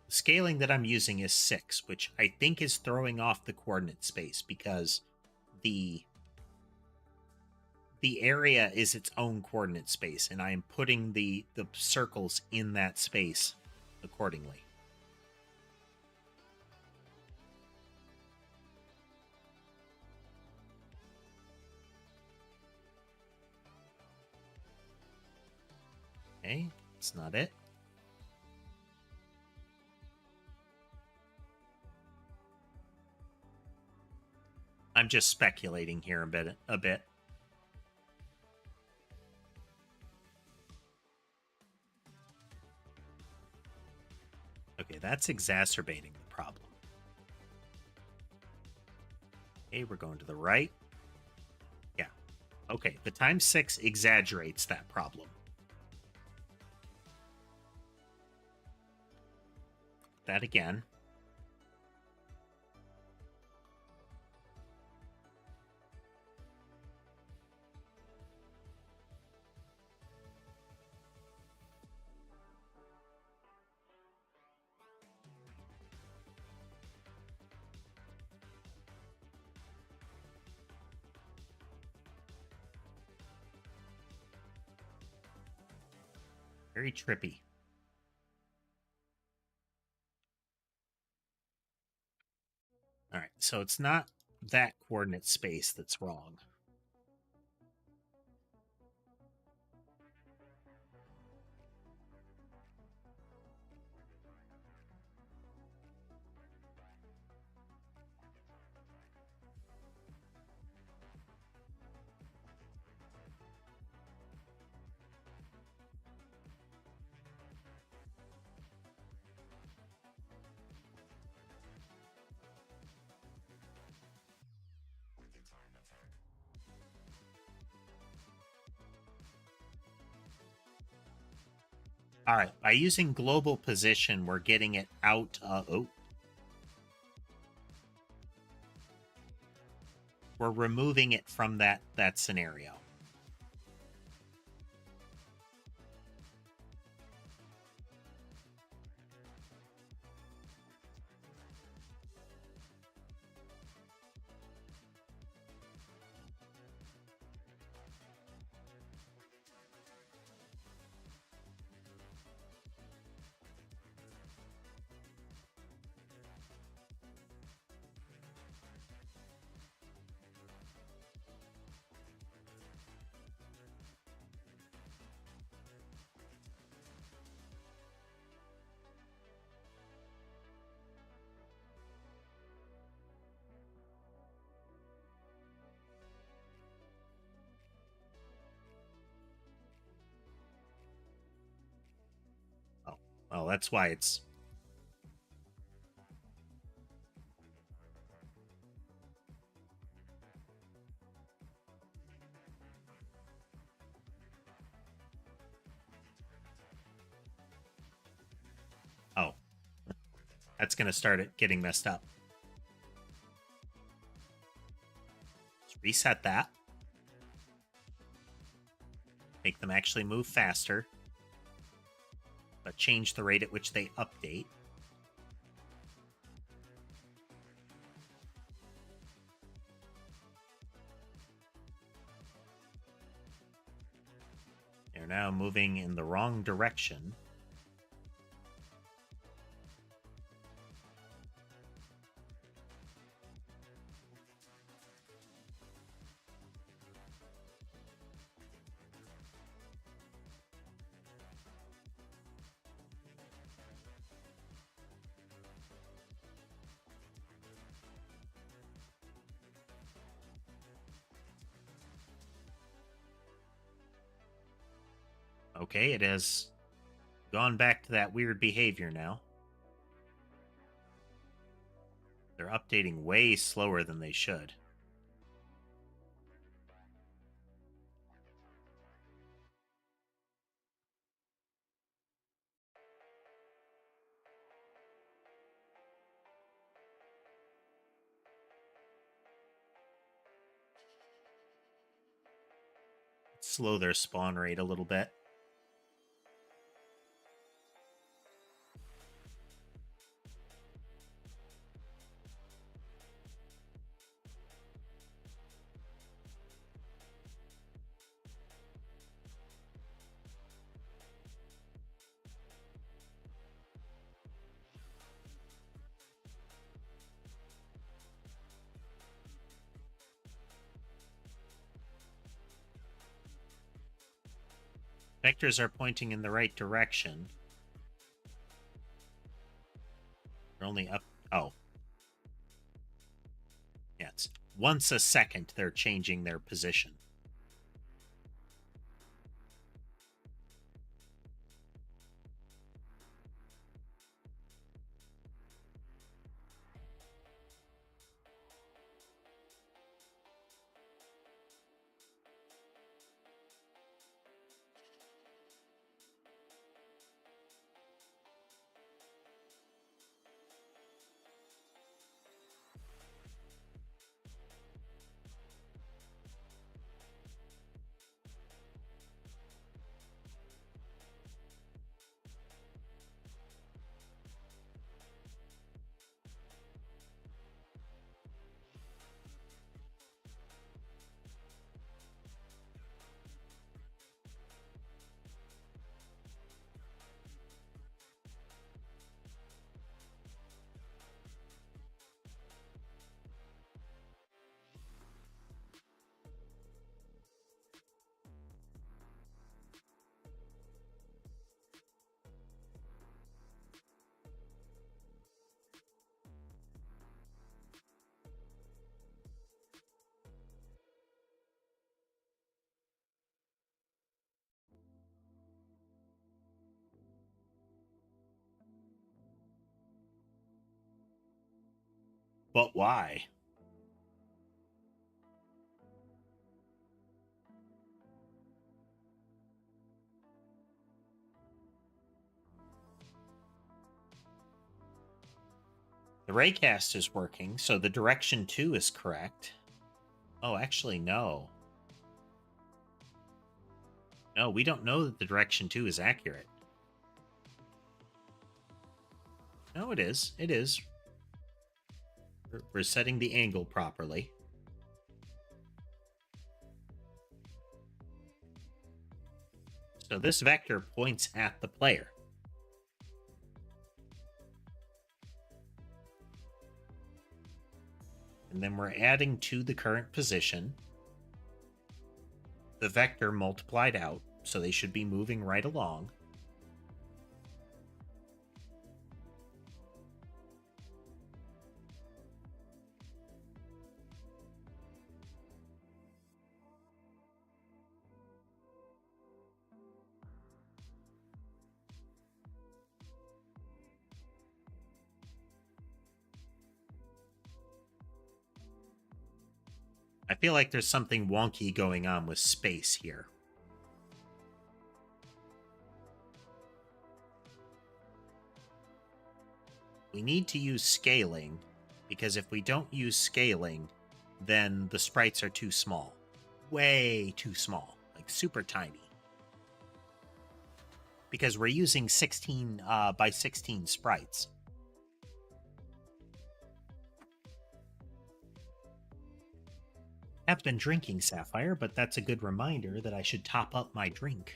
The scaling that I'm using is 6, which I think is throwing off the coordinate space because the area is its own coordinate space, and I am putting the circles in that space accordingly. Okay, that's not it. I'm just speculating here a bit. Okay, that's exacerbating the problem. Okay, we're going to the right. Yeah. Okay, the times 6 exaggerates that problem. That again. Very trippy. All right, so it's not that coordinate space that's wrong. All right, by using global position, we're getting it out. We're removing it from that scenario. Oh, well, that's why it's... Oh, that's going to start it getting messed up. Let's reset that. Make them actually move faster, but change the rate at which they update. They're now moving in the wrong direction. Okay, it has gone back to that weird behavior now. They're updating way slower than they should. Slow their spawn rate a little bit. Vectors are pointing in the right direction. They're only up... Oh. Yeah, it's once a second they're changing their position. But why? The raycast is working, so the direction 2 is correct. Oh, actually, no. No, we don't know that the direction 2 is accurate. No, it is. It is. We're setting the angle properly. So this vector points at the player. And then we're adding to the current position the vector multiplied out, so they should be moving right along. I feel like there's something wonky going on with space here. We need to use scaling, because if we don't use scaling, then the sprites are too small. Way too small. Like super tiny. Because we're using 16 by 16 sprites. I've been drinking Sapphire, but that's a good reminder that I should top up my drink.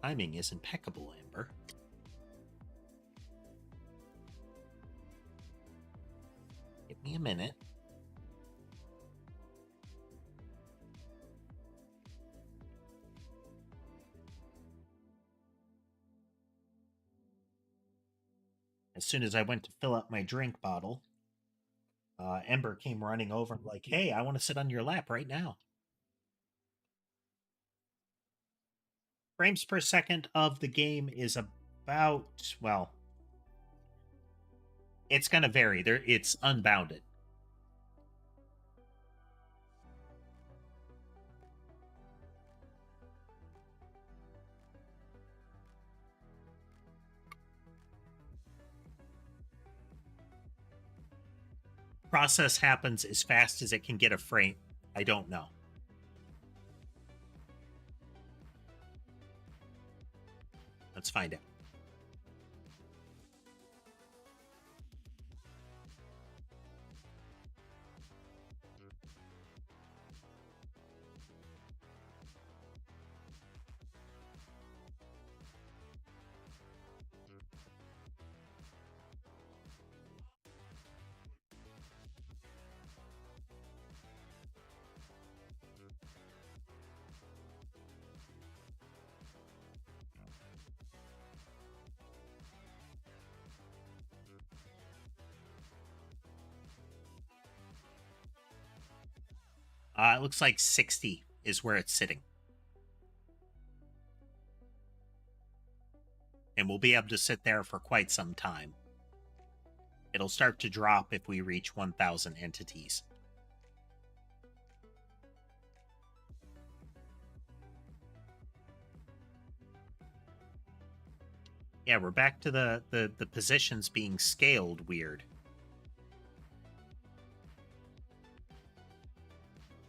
Timing is impeccable, Amber. Give me a minute. As soon as I went to fill up my drink bottle, Ember came running over like, hey, I want to sit on your lap right now. Frames per second of the game is about, well, it's going to vary. It's unbounded. Process happens as fast as it can get a frame. I don't know. Let's find out. It looks like 60 is where it's sitting. And we'll be able to sit there for quite some time. It'll start to drop if we reach 1,000 entities. Yeah, we're back to the positions being scaled weird.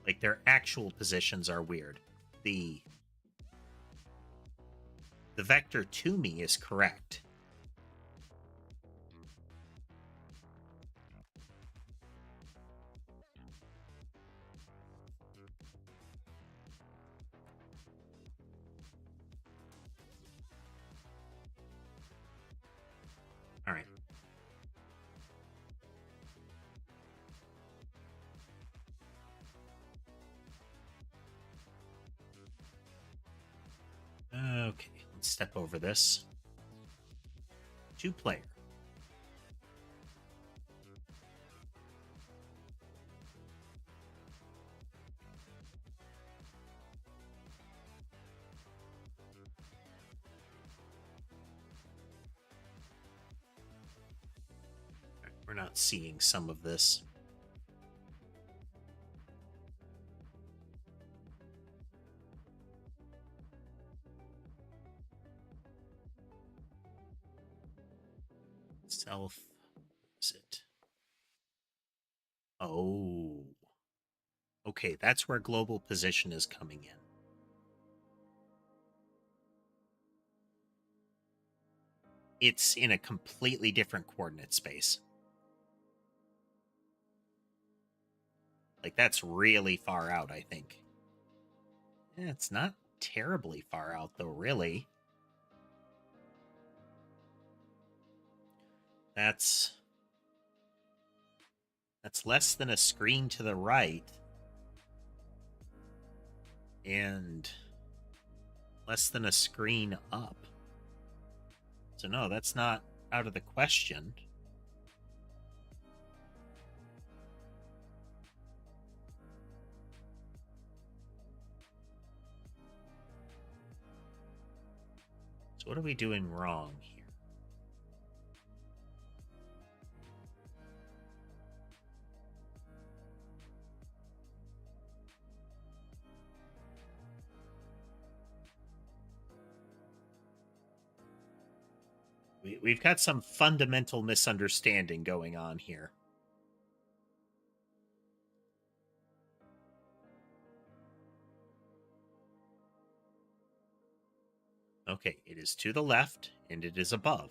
Like, their actual positions are weird. The vector to me is correct. All right. Okay, let's step over this. 2-player. Right, we're not seeing some of this. Self, is it? Oh. Okay, that's where global position is coming in. It's in a completely different coordinate space. Like, that's really far out, I think. It's not terribly far out, though, really. That's less than a screen to the right. And less than a screen up. So no, that's not out of the question. So what are we doing wrong here? We've got some fundamental misunderstanding going on here. Okay, it is to the left, and it is above.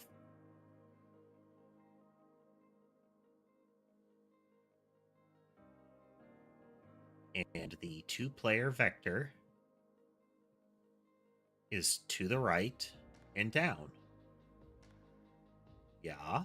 And the two-player vector is to the right and down. Yeah.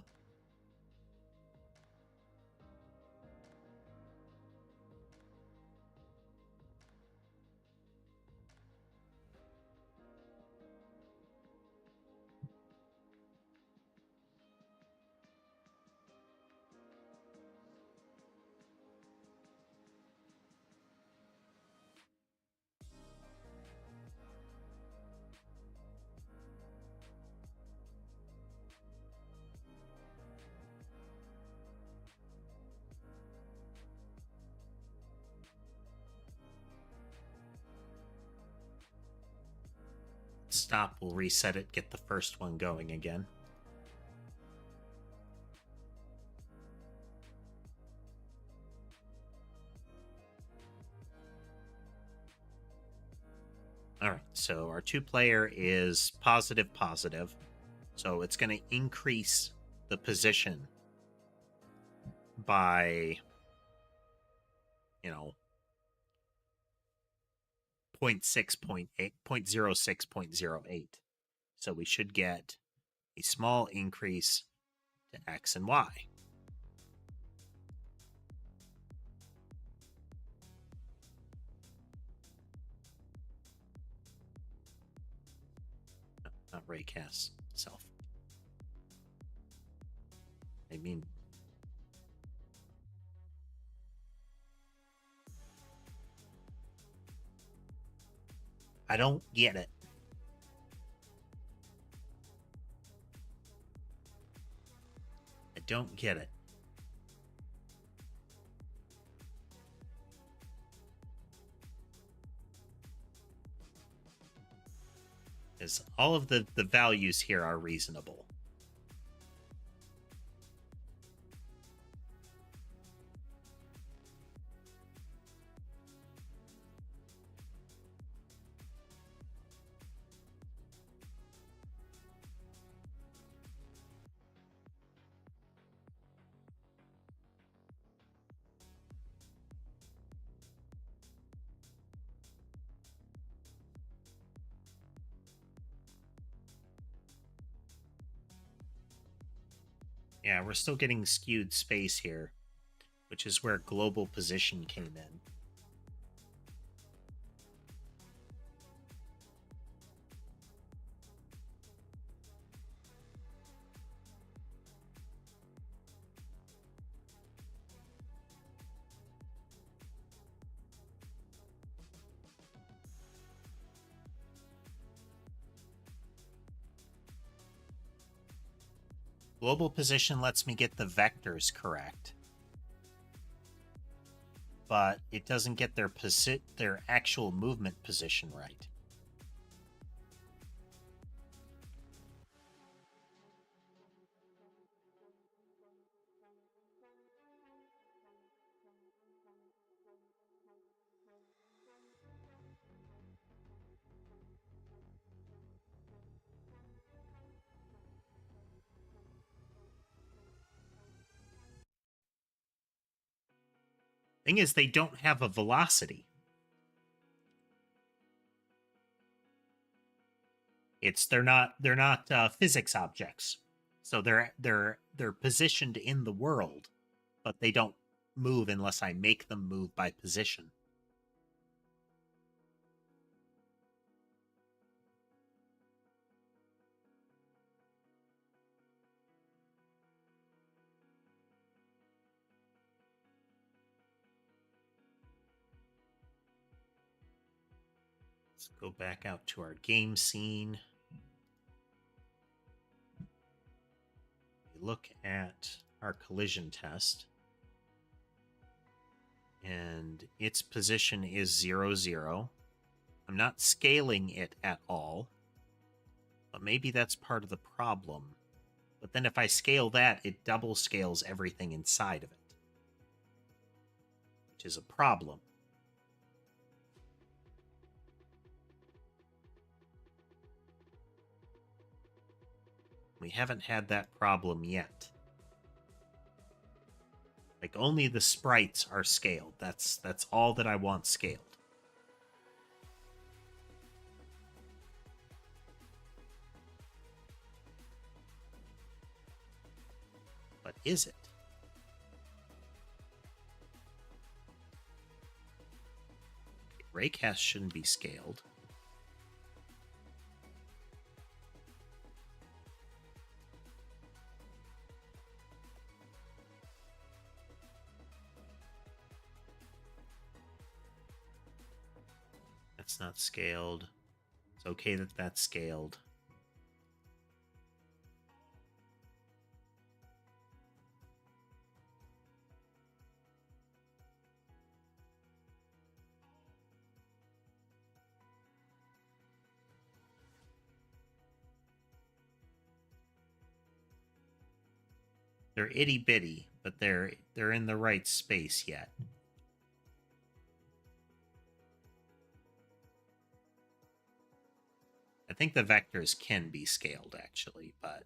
Stop, we'll reset it, get the first one going again. All right, so our two-player is positive, positive. So it's going to increase the position by, 0.6, 0.8, 0.06, 0.08. So we should get a small increase to X and Y. Not raycast self. I mean, I don't get it. I don't get it. Because all of the values here are reasonable. Yeah, we're still getting skewed space here, which is where global position came in. Global position lets me get the vectors correct, but it doesn't get their actual movement position right. Thing is, they don't have a velocity. They're not physics objects, so they're positioned in the world, but they don't move unless I make them move by position. Let's go back out to our game scene. We look at our collision test, and its position is 0, 0. I'm not scaling it at all, but maybe that's part of the problem. But then if I scale that, it double scales everything inside of it, which is a problem. We haven't had that problem yet. Like, only the sprites are scaled. That's all that I want scaled. But is it? Okay, Raycast shouldn't be scaled. That's not scaled. It's okay that that's scaled. They're itty bitty, but they're in the right space yet. I think the vectors can be scaled, actually, but...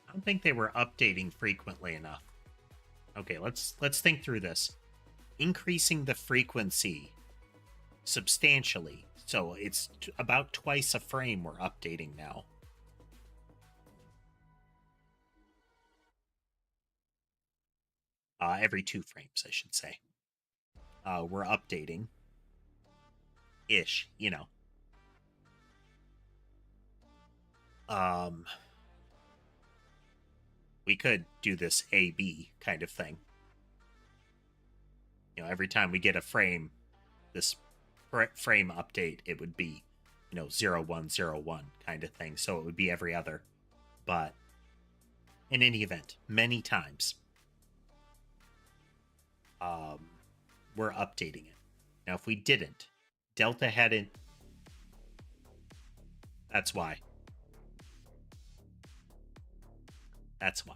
I don't think they were updating frequently enough. Okay, let's think through this. Increasing the frequency substantially. So it's about twice a frame we're updating now. Every 2 frames, I should say. We're updating. Ish, you know. We could do this A-B kind of thing. You know, every time we get a frame, this frame update, it would be, you know, 0101 kind of thing. So it would be every other. But in any event, many times, we're updating it. Now, if we didn't, Delta hadn't. That's why. That's why.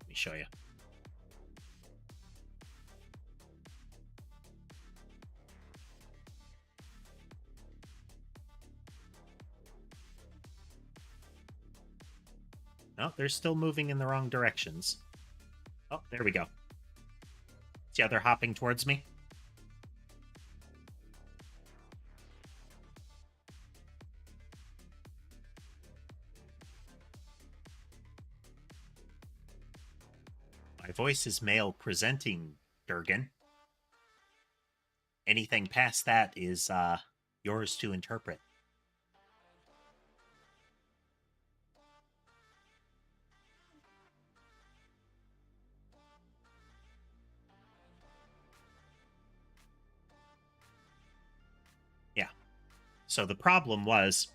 Let me show you. Oh, they're still moving in the wrong directions. Oh, there we go. See how they're hopping towards me? My voice is male presenting, Durgan. Anything past that is yours to interpret. Yeah. So the problem was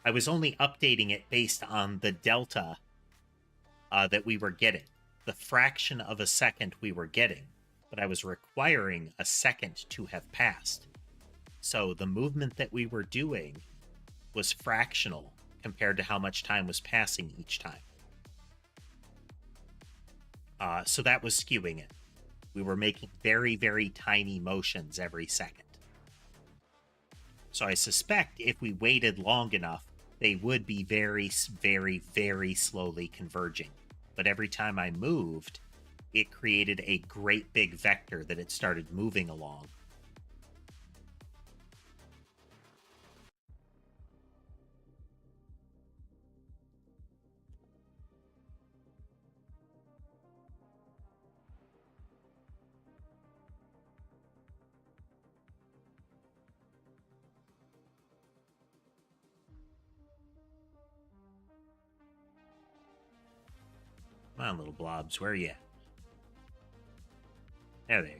I was only updating it based on the delta that we were getting, the fraction of a second we were getting, but I was requiring a second to have passed. So the movement that we were doing was fractional compared to how much time was passing each time. So that was skewing it. We were making very, very tiny motions every second. So I suspect if we waited long enough, they would be very, very, very slowly converging. But every time I moved, it created a great big vector that it started moving along. Come on, little blobs, where are you at? There you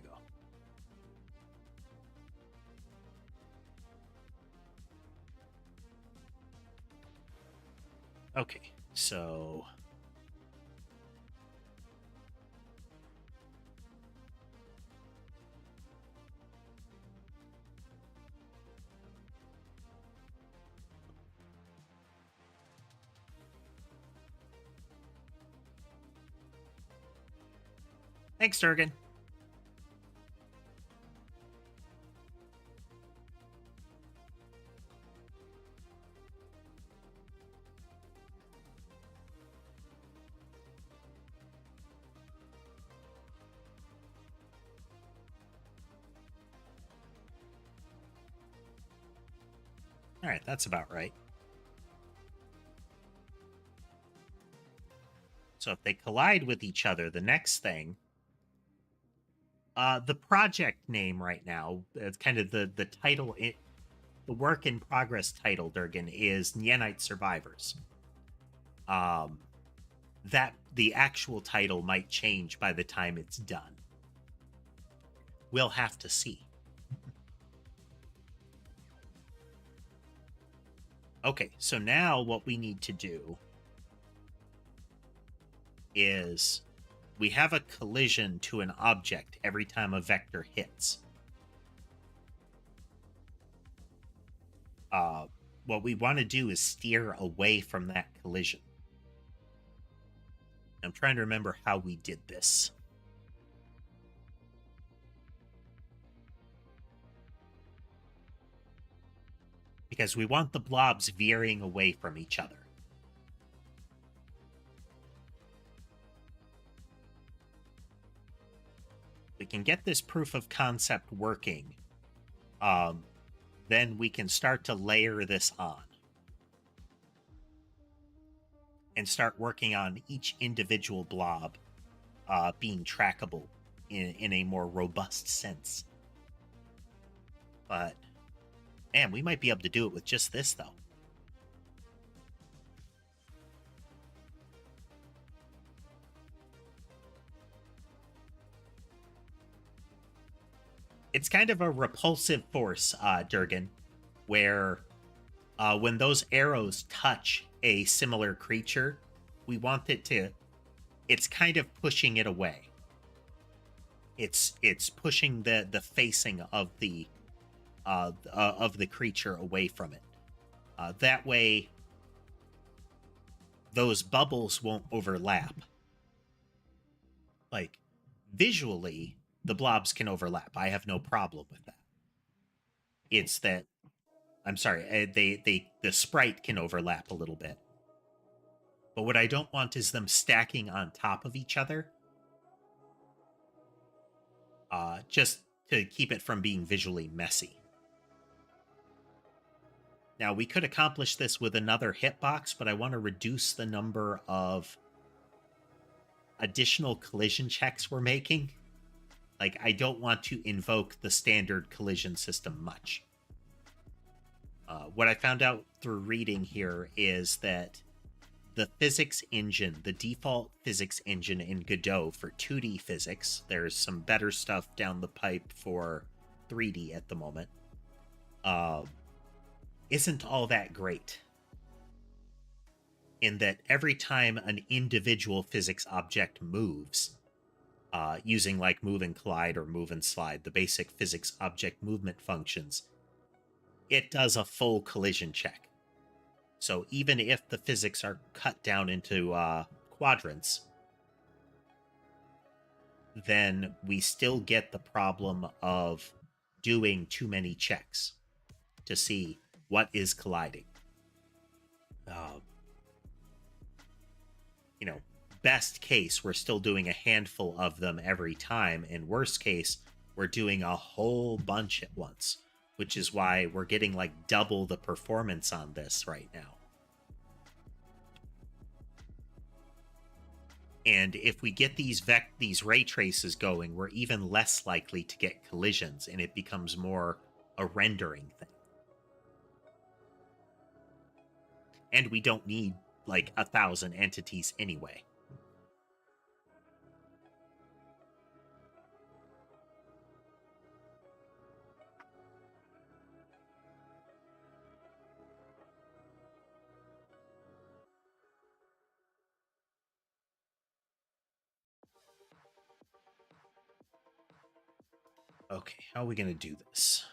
go. Okay, so... Thanks, Durgan. All right, that's about right. So if they collide with each other, the next thing... the project name right now, it's kind of the title, the work in progress title, Durgan, is Nyanite Survivors. That the actual title might change by the time it's done. We'll have to see. Okay, so now what we need to do is we have a collision to an object every time a vector hits. What we want to do is steer away from that collision. I'm trying to remember how we did this. Because we want the blobs veering away from each other. We can get this proof of concept working. Then we can start to layer this on. And start working on each individual blob being trackable in a more robust sense. But, man, we might be able to do it with just this, though. It's kind of a repulsive force, Durgan, where when those arrows touch a similar creature, we want it to... It's kind of pushing it away. It's pushing the facing of the creature away from it. That way, those bubbles won't overlap. Like, visually, the blobs can overlap. I have no problem with that. It's that... I'm sorry, the sprite can overlap a little bit. But what I don't want is them stacking on top of each other. Just to keep it from being visually messy. Now, we could accomplish this with another hitbox, but I want to reduce the number of additional collision checks we're making. Like, I don't want to invoke the standard collision system much. What I found out through reading here is that the physics engine, the default physics engine in Godot for 2D physics, there's some better stuff down the pipe for 3D at the moment, isn't all that great. In that every time an individual physics object moves, using like move and collide or move and slide, the basic physics object movement functions, it does a full collision check. So even if the physics are cut down into quadrants, then we still get the problem of doing too many checks to see what is colliding. Best case, we're still doing a handful of them every time. In worst case, we're doing a whole bunch at once, which is why we're getting like double the performance on this right now. And if we get these ray traces going, we're even less likely to get collisions, and it becomes more a rendering thing. And we don't need like 1,000 entities anyway. Okay, how are we going to do this?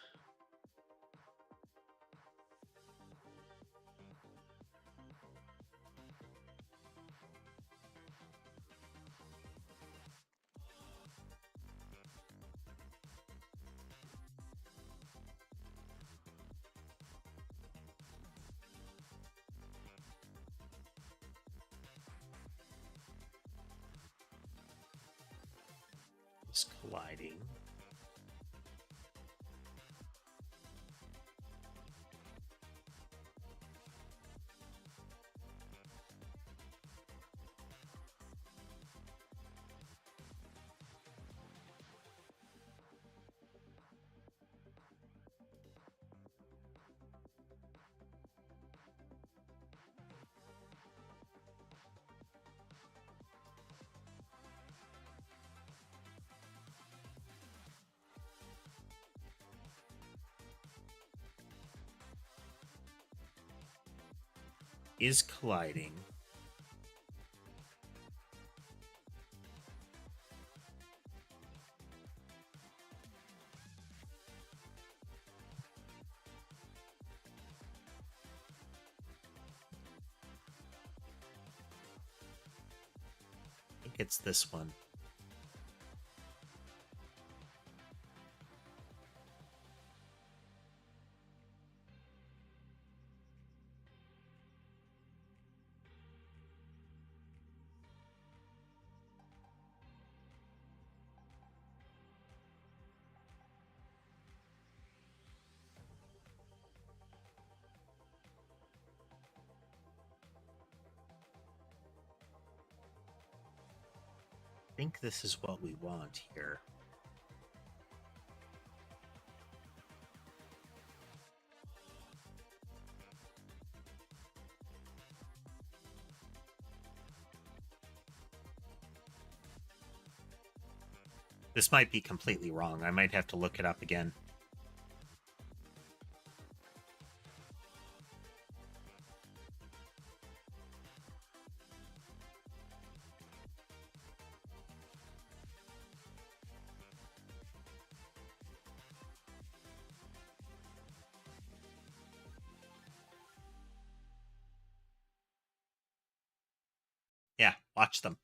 It's colliding. Is colliding. I think it's this one. I think this is what we want here. This might be completely wrong. I might have to look it up again. Yeah, watch them.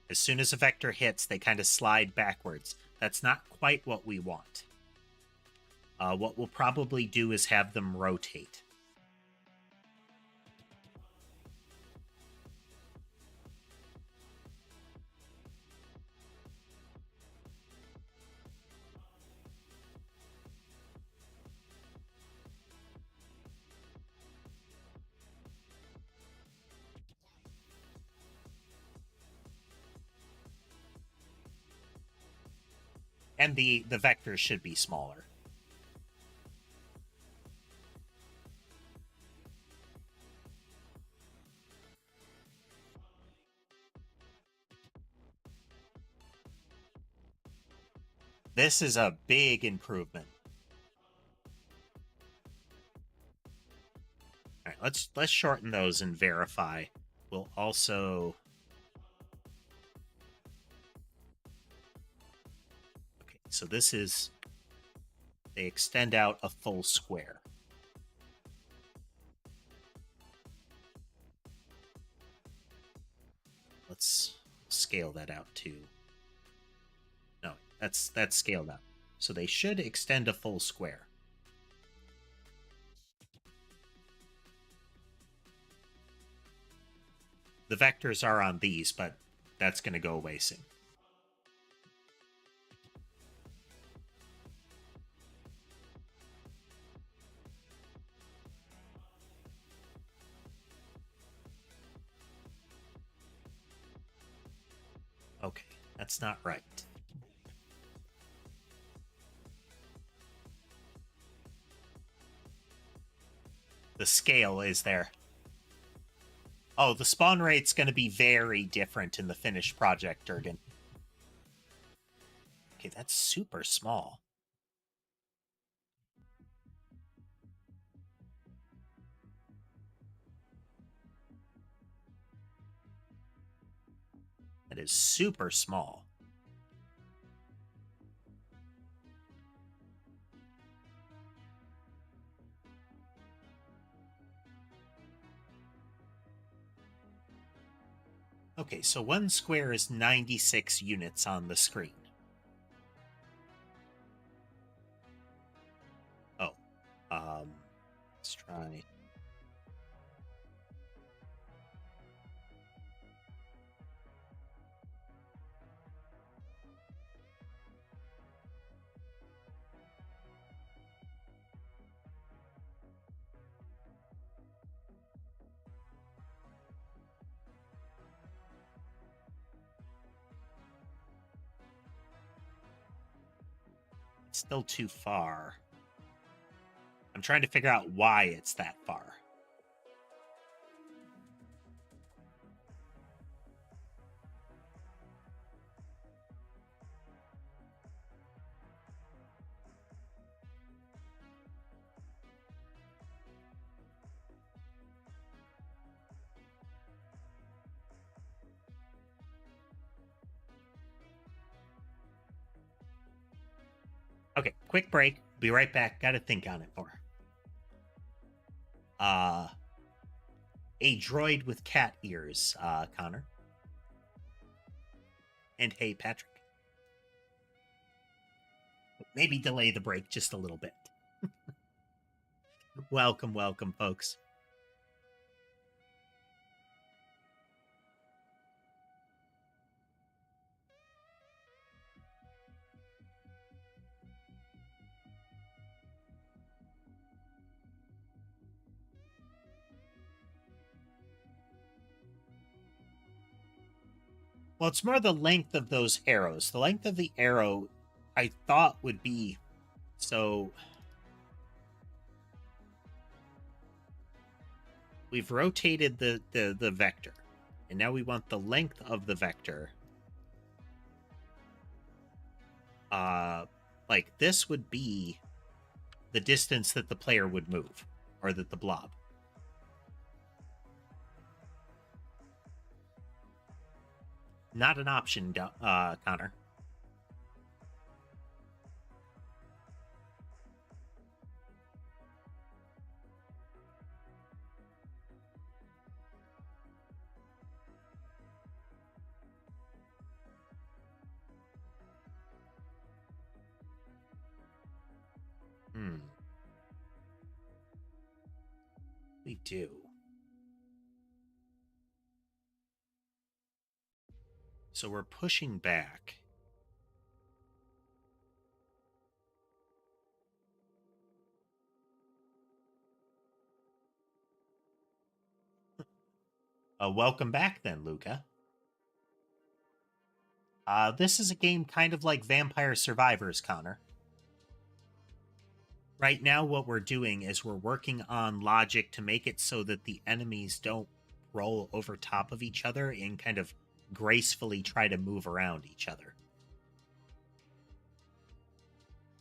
As soon as a vector hits, they kind of slide backwards. That's not quite what we want. What we'll probably do is have them rotate. And the vectors should be smaller. This is a big improvement. All right, let's shorten those and verify. We'll also... Okay, so this is... They extend out a full square. Let's scale that out to... No, that's scaled out. So they should extend a full square. The vectors are on these, but that's going to go away soon. Okay, that's not right. The scale is there. Oh, the spawn rate's going to be very different in the finished project, Durgan. Okay, that's super small. That is super small. Okay, so one square is 96 units on the screen. Oh, let's try. It's still too far. I'm trying to figure out why it's that far. Okay, quick break. Be right back. Got to think on it more. A droid with cat ears, Connor. And hey, Patrick. Maybe delay the break just a little bit. Welcome, welcome, folks. Well, it's more the length of those arrows. The length of the arrow, I thought would be so... We've rotated the vector, and now we want the length of the vector. Like this would be the distance that the player would move, or that the blob. Not an option, Connor. We do. So we're pushing back. Welcome back then, Luca. This is a game kind of like Vampire Survivors, Connor. Right now, what we're doing is we're working on logic to make it so that the enemies don't roll over top of each other and kind of gracefully try to move around each other.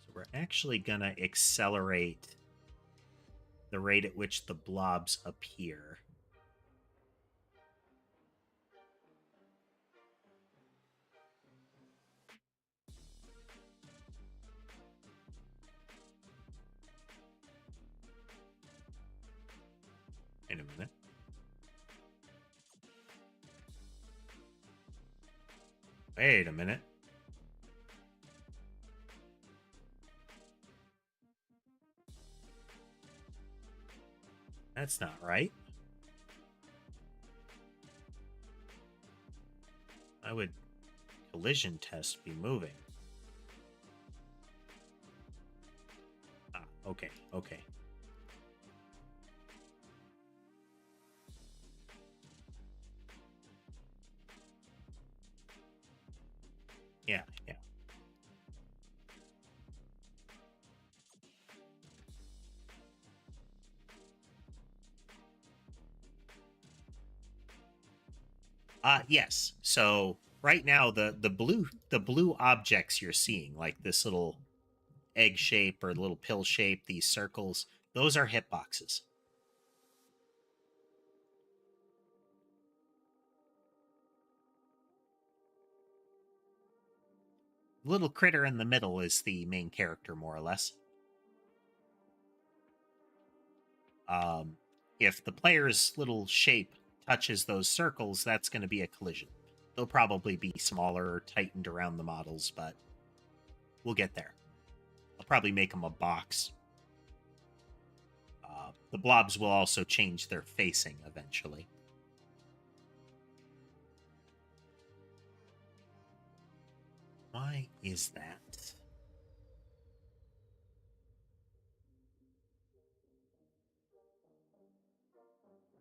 So we're actually going to accelerate the rate at which the blobs appear. Wait a minute. Wait a minute. That's not right. Why would collision test be moving? Ah, okay, okay. Yeah, yeah. Yes. So right now the blue objects you're seeing, like this little egg shape or little pill shape, these circles, those are hitboxes. Little critter in the middle is the main character, more or less. If the player's little shape touches those circles, that's going to be a collision. They'll probably be smaller or tightened around the models, but we'll get there. I'll probably make them a box. The blobs will also change their facing eventually. Why is that?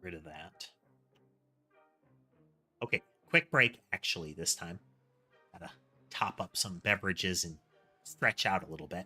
Rid of that. Okay, quick break, actually, this time. Gotta top up some beverages and stretch out a little bit.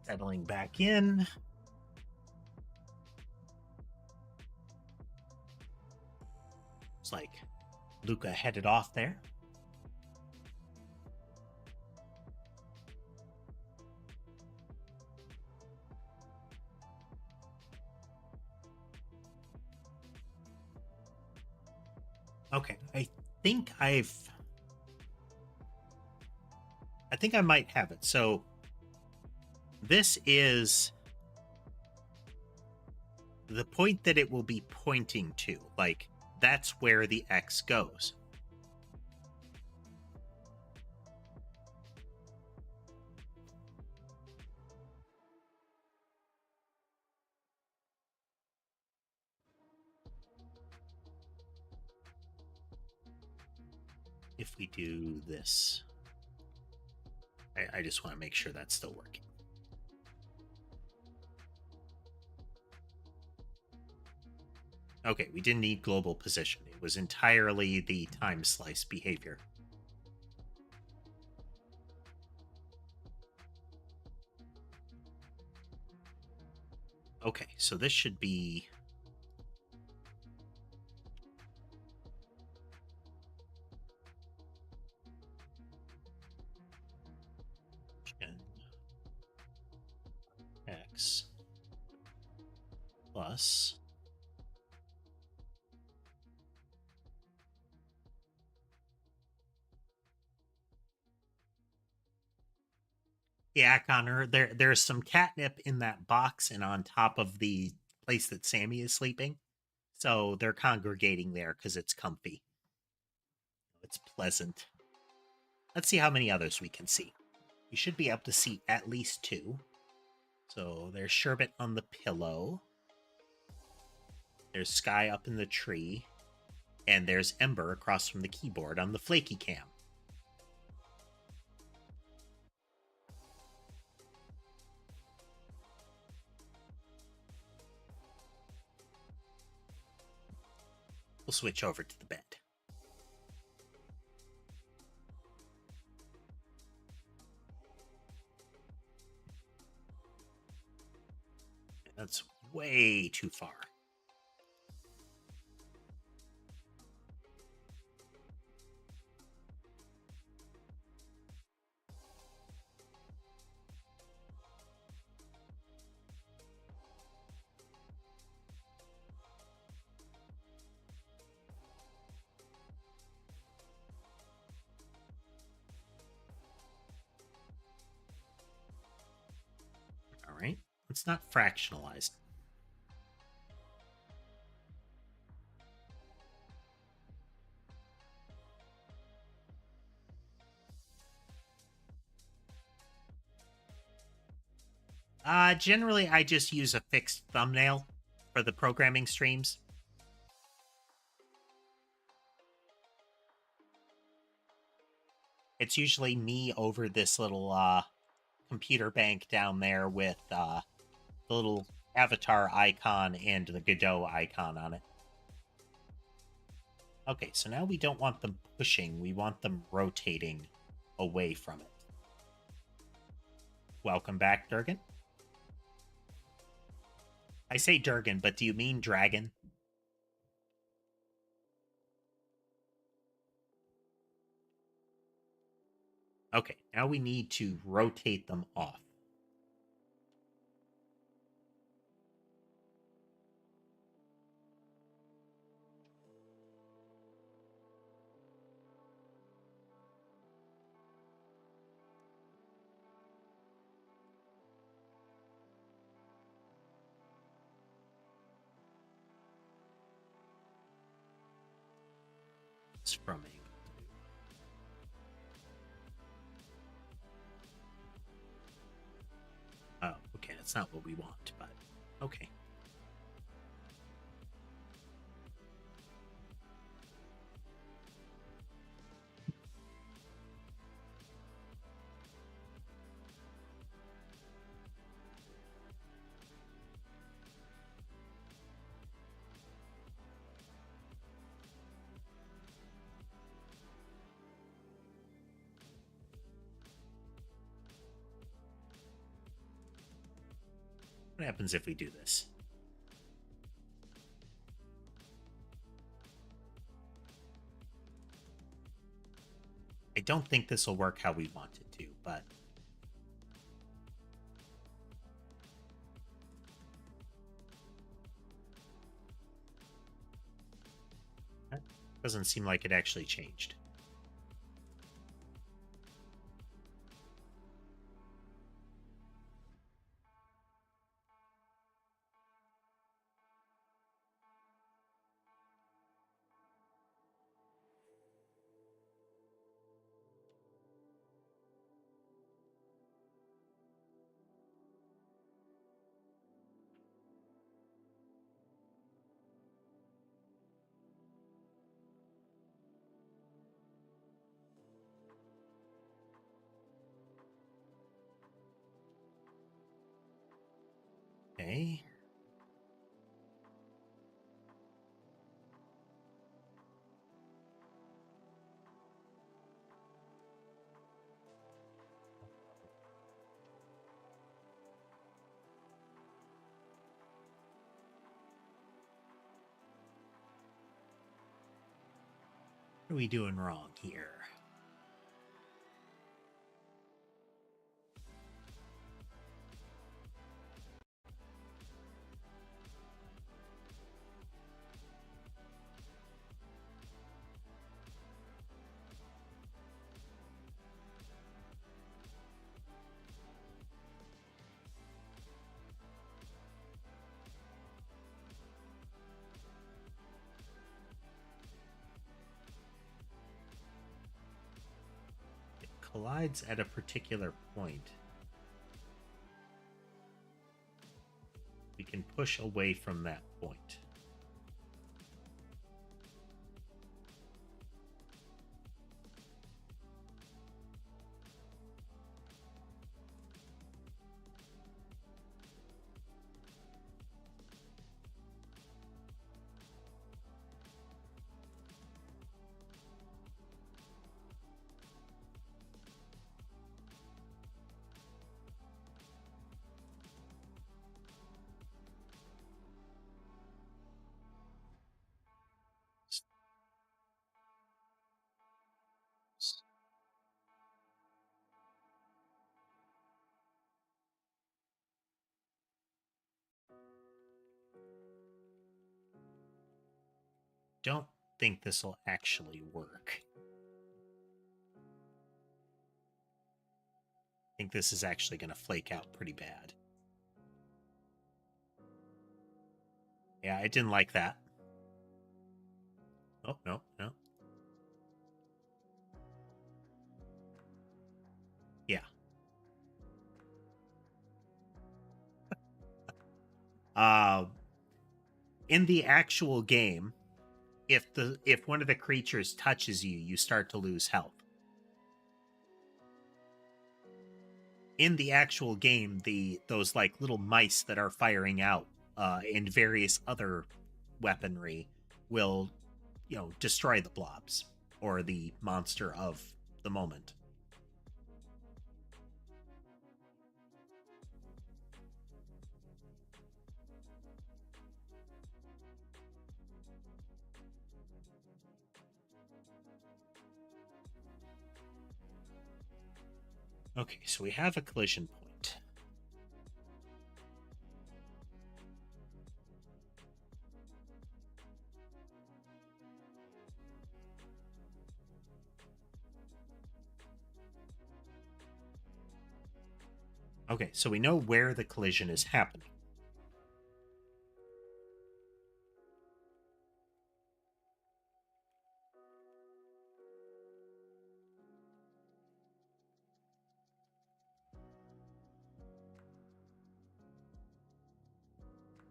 Settling back in. It's like Luca headed off there. Okay, I think I've think I might have it. So this is the point that it will be pointing to. Like, that's where the X goes. If we do this, I just want to make sure that's still working. Okay, we didn't need global position. It was entirely the time slice behavior. Okay, so this should be... X plus yeah, Connor, there's some catnip in that box and on top of the place that Sammy is sleeping. So they're congregating there because it's comfy. It's pleasant. Let's see how many others we can see. You should be able to see at least 2. So there's Sherbet on the pillow. There's Sky up in the tree. And there's Ember across from the keyboard on the flaky cam. We'll switch over to the bed. That's way too far. All right, let's not fractionalize. Generally, I just use a fixed thumbnail for the programming streams. It's usually me over this little computer bank down there with the little avatar icon and the Godot icon on it. Okay, so now we don't want them pushing, we want them rotating away from it. Welcome back, Durgan. I say Durgan, but do you mean dragon? Okay, now we need to rotate them off. It's from a... Oh, okay, that's not what we want, but okay. What happens if we do this? I don't think this will work how we want it to, but... That doesn't seem like it actually changed. Okay. What are we doing wrong here? It collides at a particular point. We can push away from that point. Don't think this will actually work. I think this is actually going to flake out pretty bad. Yeah, I didn't like that. Oh, no, no. Yeah. In the actual game, if one of the creatures touches you, you start to lose health. In the actual game, those like little mice that are firing out and various other weaponry will, destroy the blobs or the monster of the moment. Okay, so we have a collision point. Okay, so we know where the collision is happening.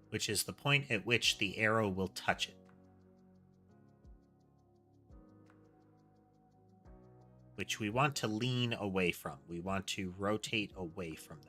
Which is the point at which the arrow will touch it. Which we want to lean away from. We want to rotate away from that.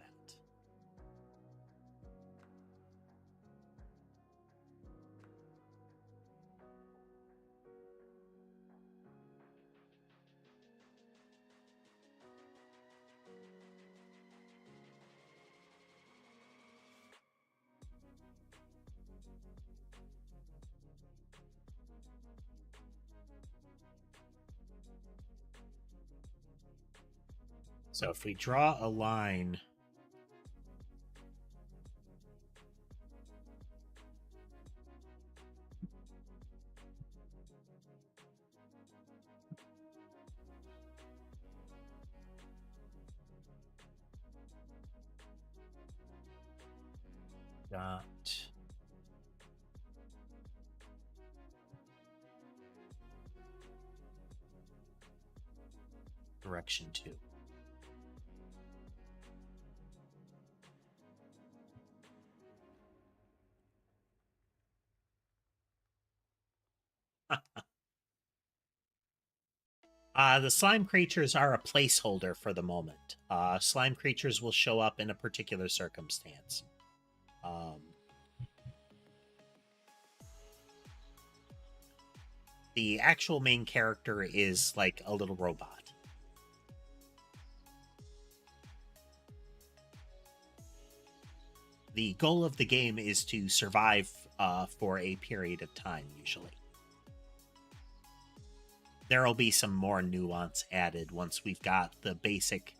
So if we draw a line dot direction 2. The slime creatures are a placeholder for the moment. Slime creatures will show up in a particular circumstance. Um, the actual main character is like a little robot. The goal of the game is to survive for a period of time, usually. There will be some more nuance added once we've got the basic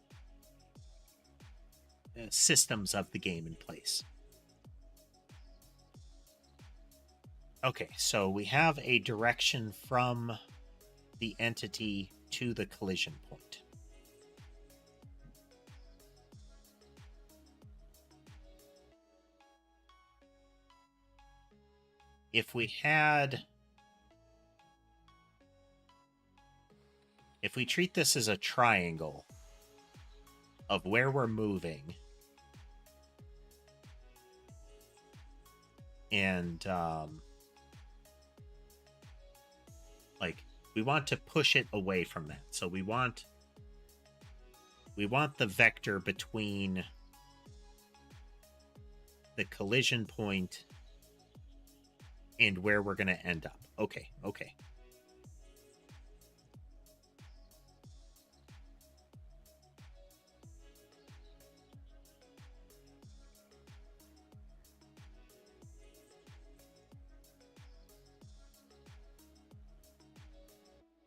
systems of the game in place. Okay, so we have a direction from the entity to the collision point. If we treat this as a triangle of where we're moving, and like we want to push it away from that. So we want the vector between the collision point and where we're going to end up. Okay.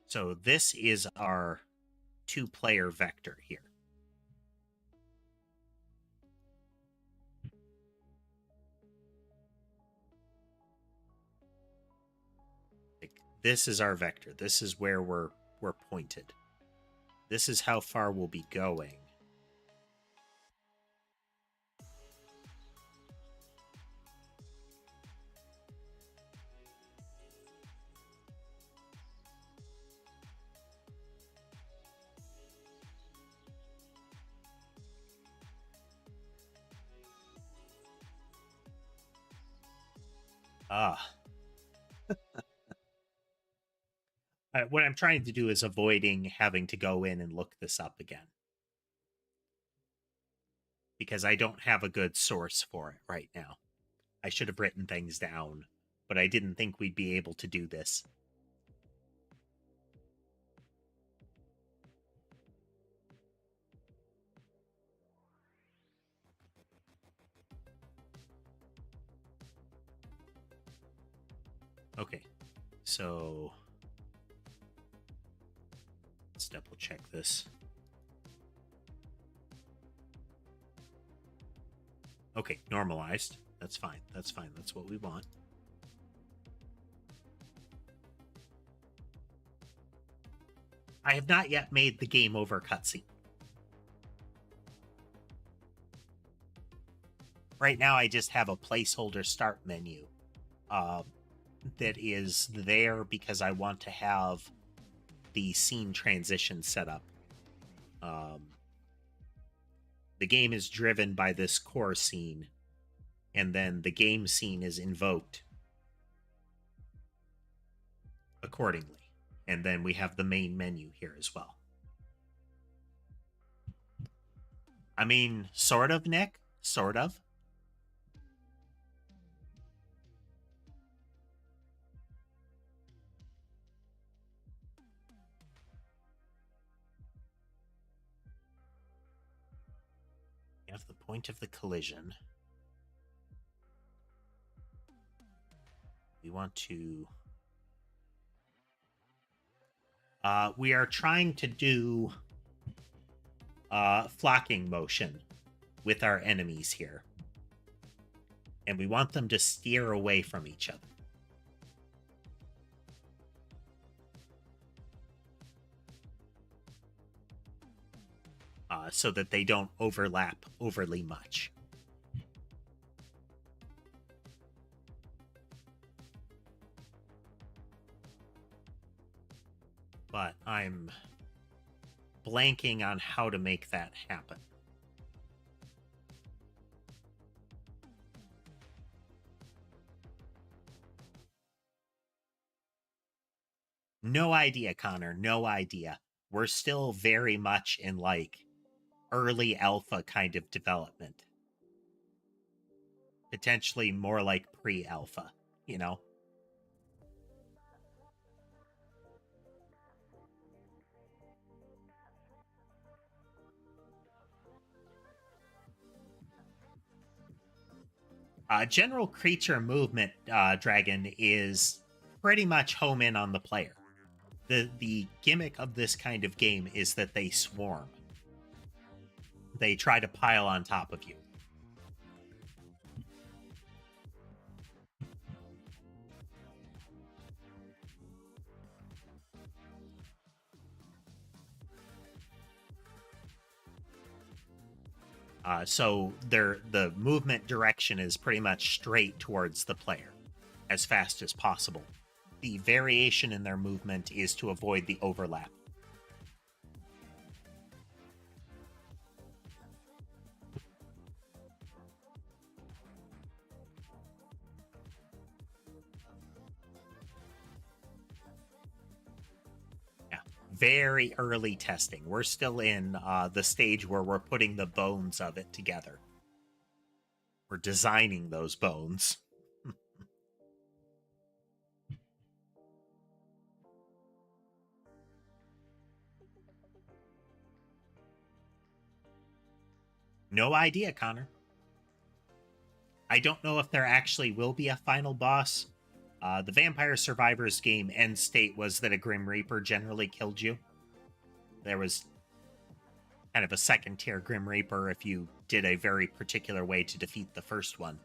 So this is our 2-player vector here. This is our vector. This is where we're pointed. This is how far we'll be going. What I'm trying to do is avoiding having to go in and look this up again, because I don't have a good source for it right now. I should have written things down, but I didn't think we'd be able to do this. Okay, so let's double check this. Okay, normalized. That's fine. That's fine. That's what we want. I have not yet made the game over cutscene. Right now, I just have a placeholder start menu that is there because I want to have the scene transition set up. The game is driven by this core scene, and then the game scene is invoked accordingly. And then we have the main menu here as well. I mean, sort of, Nick. Sort of. We have the point of the collision. We want to... we are trying to do flocking motion with our enemies here. And we want them to steer away from each other. So that they don't overlap overly much. But I'm blanking on how to make that happen. No idea, Connor. No idea. We're still very much in like early alpha kind of development. potentially more like pre-alpha, you know? General creature movement, Dragon, is pretty much home in on the player. The gimmick of this kind of game is that they swarm. They try to pile on top of you. So the movement direction is pretty much straight towards the player as fast as possible. The variation in their movement is to avoid the overlap. Yeah, very early testing. We're still in the stage where we're putting the bones of it together. We're designing those bones. No idea, Connor. I don't know if there actually will be a final boss. The Vampire Survivors game end state was that a Grim Reaper generally killed you. There was kind of a second tier Grim Reaper if you did a very particular way to defeat the first one.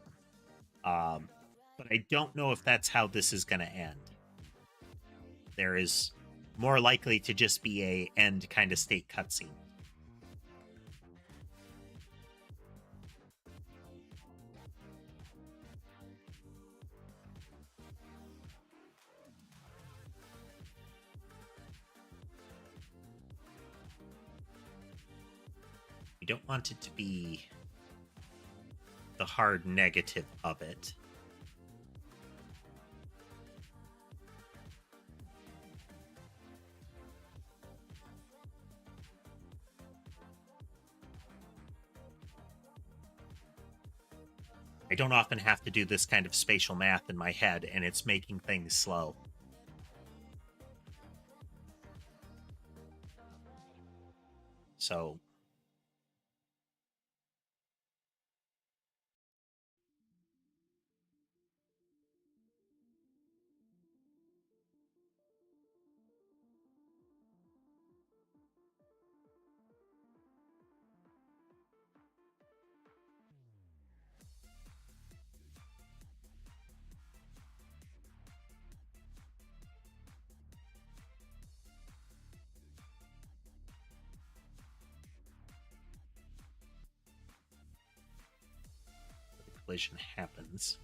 But I don't know if that's how this is going to end. There is more likely to just be a end kind of state cutscene. You don't want it to be the hard negative of it. I don't often have to do this kind of spatial math in my head, and it's making things slow. So the collision happens.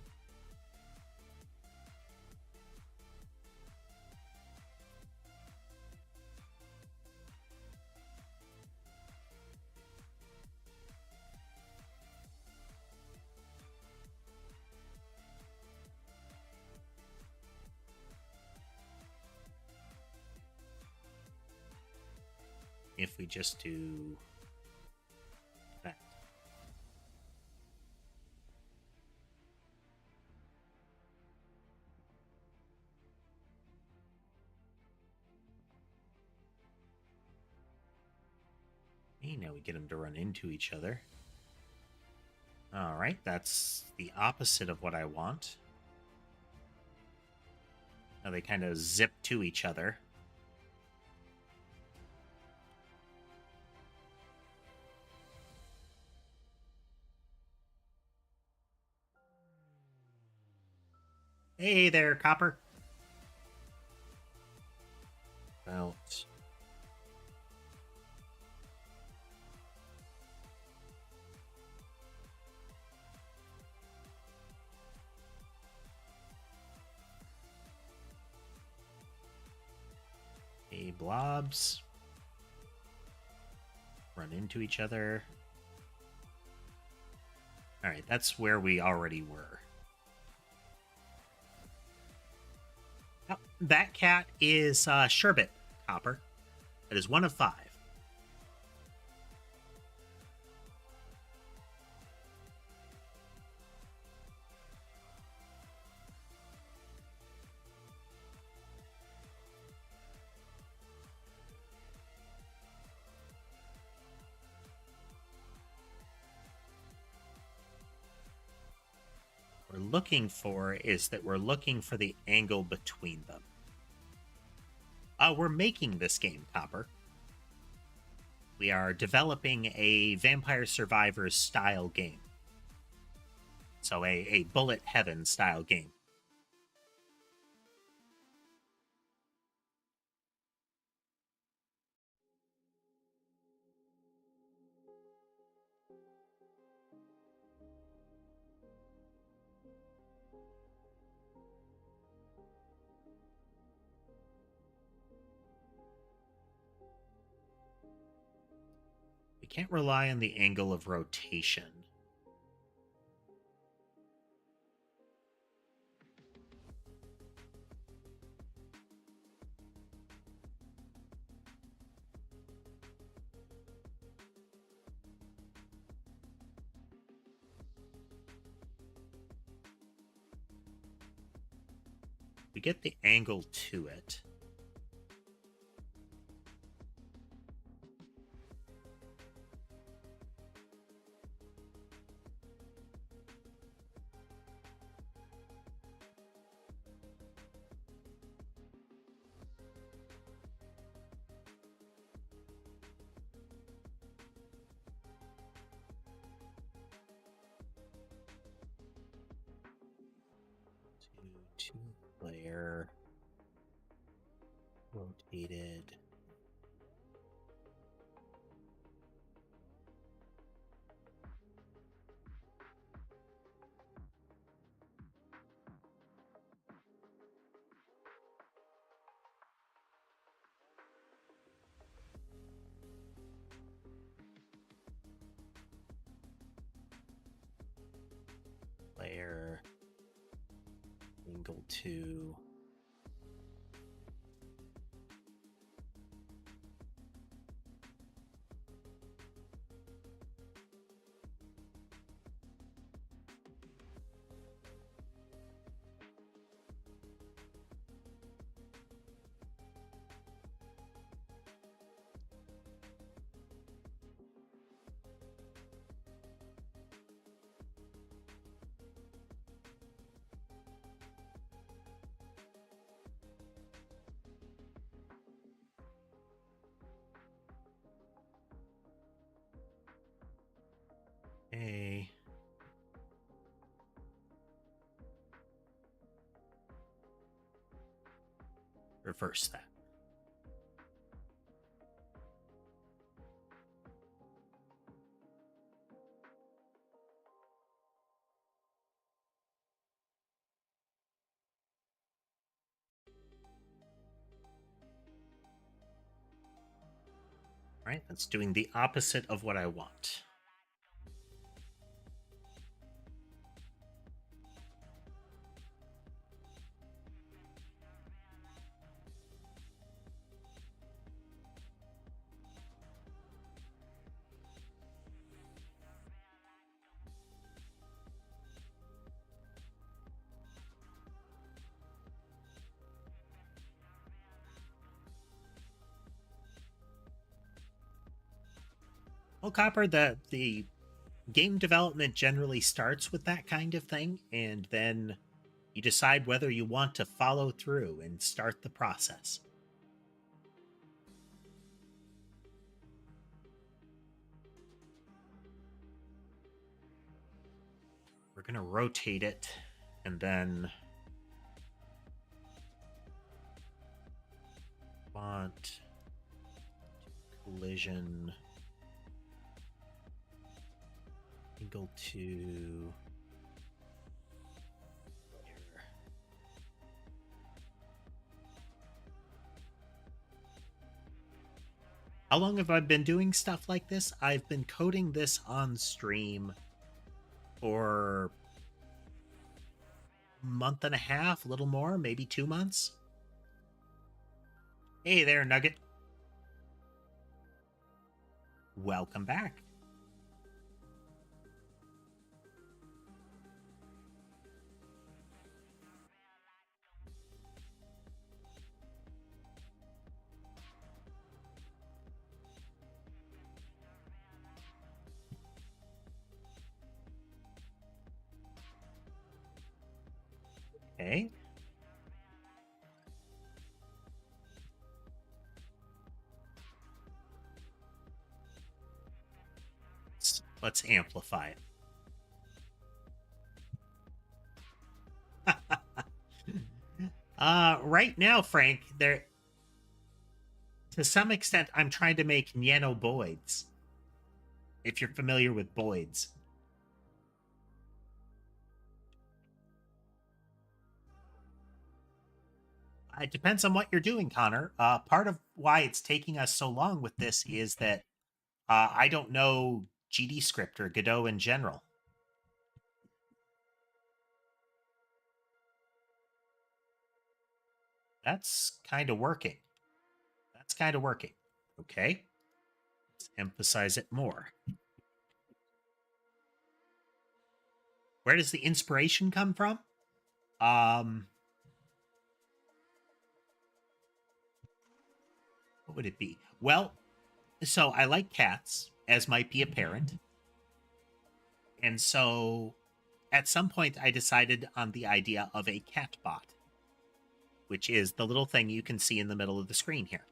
If we just do that. Hey, now we get them to run into each other. Alright, that's the opposite of what I want. Now they kind of zip to each other. Hey there, Copper. About blobs run into each other. All right, that's where we already were. Oh, that cat is Sherbet, Copper. That is 1 of 5. we're looking for is that we're looking for the angle between them. We're making this game, Copper. We are developing a Vampire Survivors style game. So a bullet heaven style game. We can't rely on the angle of rotation. We get the angle to it. Two-player rotated. Player angle 2. Okay. Reverse that. All right, that's doing the opposite of what I want. Well, Copper, the game development generally starts with that kind of thing, and then you decide whether you want to follow through and start the process. We're going to rotate it, and then want collision angle 2. How long have I been doing stuff like this? I've been coding this on stream for a month and a half, a little more, maybe 2 months. Hey there, Nugget. Welcome back. Okay. Let's amplify it. Right now, Frank, there to some extent I'm trying to make nanoboids. If you're familiar with boids. It depends on what you're doing, Connor. Part of why it's taking us so long with this is that I don't know GDScript or Godot in general. That's kind of working. That's kind of working. Okay. Let's emphasize it more. Where does the inspiration come from? What would it be? Well, so I like cats, as might be apparent. And so at some point I decided on the idea of a cat bot, which is the little thing you can see in the middle of the screen here.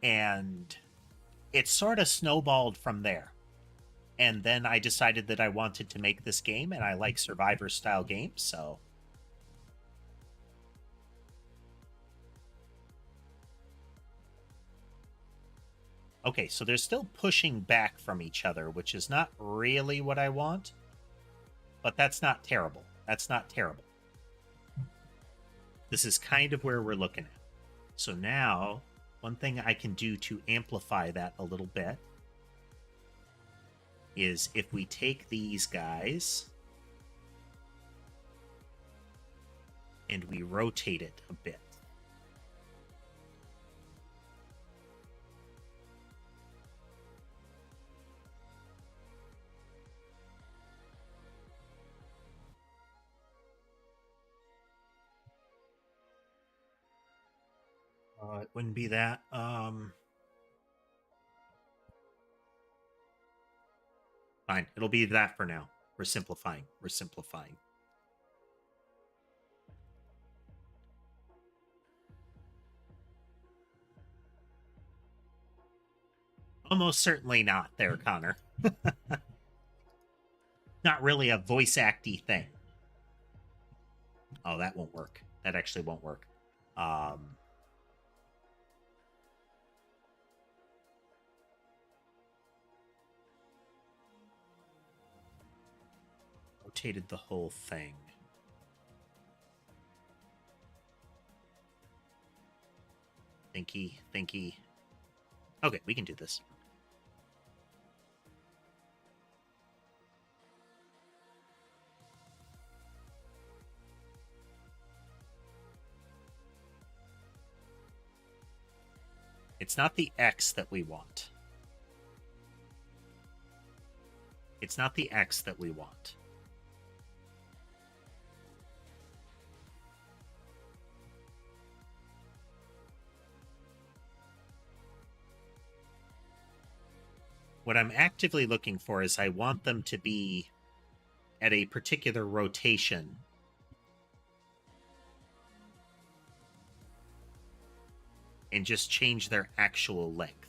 And it sort of snowballed from there. And then I decided that I wanted to make this game, and I like Survivor style games, so. Okay, so they're still pushing back from each other, which is not really what I want. But that's not terrible. That's not terrible. This is kind of where we're looking at. So now, one thing I can do to amplify that a little bit is if we take these guys and we rotate it a bit. It wouldn't be that. Fine, it'll be that for now. We're simplifying. We're simplifying. Almost certainly not there, Connor. Not really a voice acty thing. Oh, that won't work. That actually won't work. Rotated the whole thing. Thinky. Okay, we can do this. It's not the X that we want. It's not the X that we want. What I'm actively looking for is I want them to be at a particular rotation. And just change their actual length.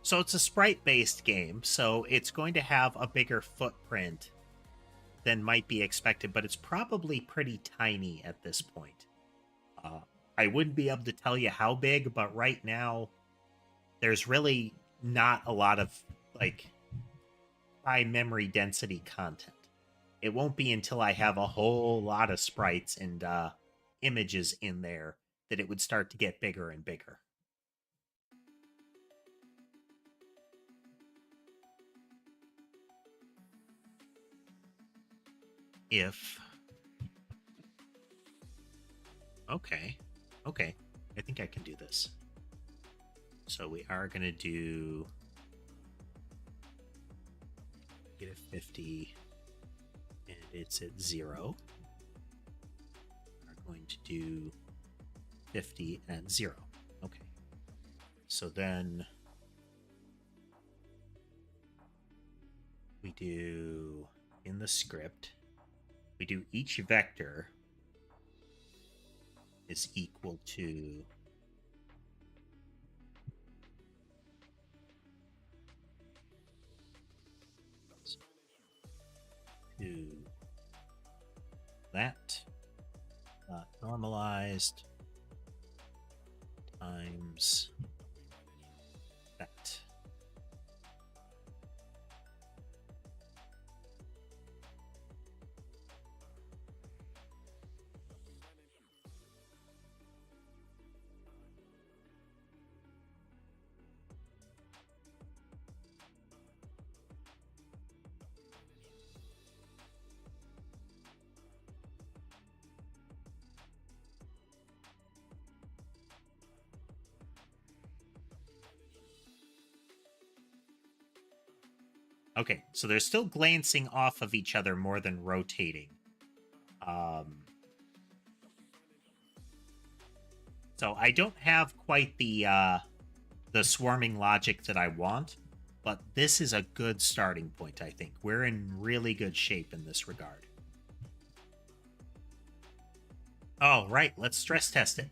So it's a sprite-based game, so it's going to have a bigger footprint than might be expected, but it's probably pretty tiny at this point. I wouldn't be able to tell you how big, but right now there's really not a lot of like high memory density content. It won't be until I have a whole lot of sprites and images in there that it would start to get bigger and bigger. If okay, I think I can do this. So we are going to do -50, and it's at 0. We're going to do 50 and 0. Okay. So then we do, in the script, we do each vector is equal to that normalized times that. Okay, so they're still glancing off of each other more than rotating. So I don't have quite the swarming logic that I want, but this is a good starting point, I think. We're in really good shape in this regard. Oh, right, let's stress test it.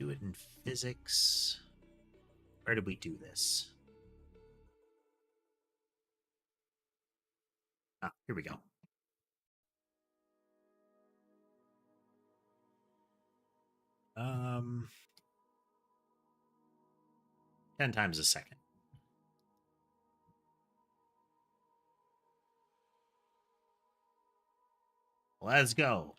Do it in physics. Where did we do this? Ah, here we go. Um, 10 times a second. Let's go.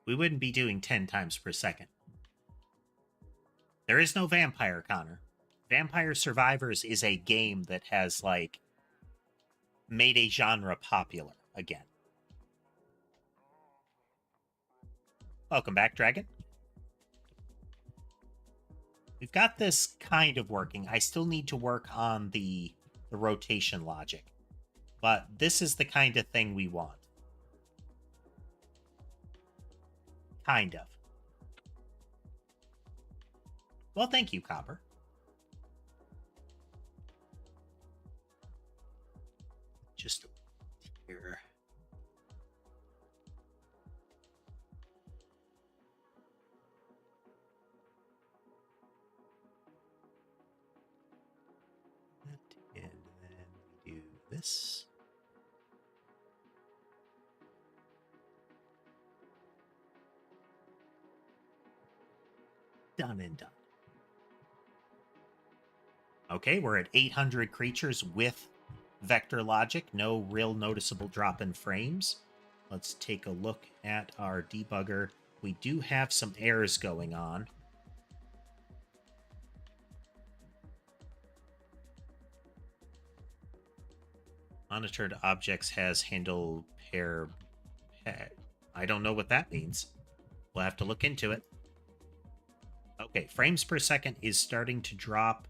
We wouldn't be doing 10 times per second. There is no vampire, Connor. Vampire Survivors is a game that has, like, made a genre popular again. Welcome back, Dragon. We've got this kind of working. I still need to work on the rotation logic. But this is the kind of thing we want. Kind of. Well, thank you, Copper. Just here. And then we do this. Done and done. Okay, we're at 800 creatures with vector logic. No real noticeable drop in frames. Let's take a look at our debugger. We do have some errors going on. Monitored objects has handle pair. I don't know what that means. We'll have to look into it. Okay, frames per second is starting to drop.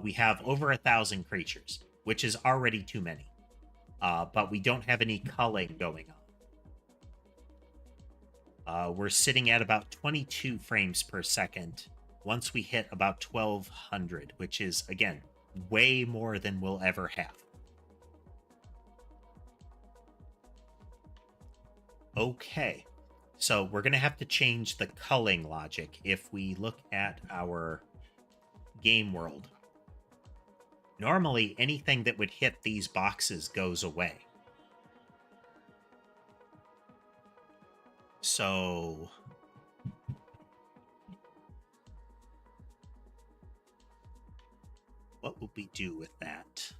We have over 1,000 creatures, which is already too many. But we don't have any culling going on. We're sitting at about 22 frames per second once we hit about 1,200, which is, again, way more than we'll ever have. Okay, so we're going to have to change the culling logic if we look at our game world. Normally, anything that would hit these boxes goes away. So what will we do with that?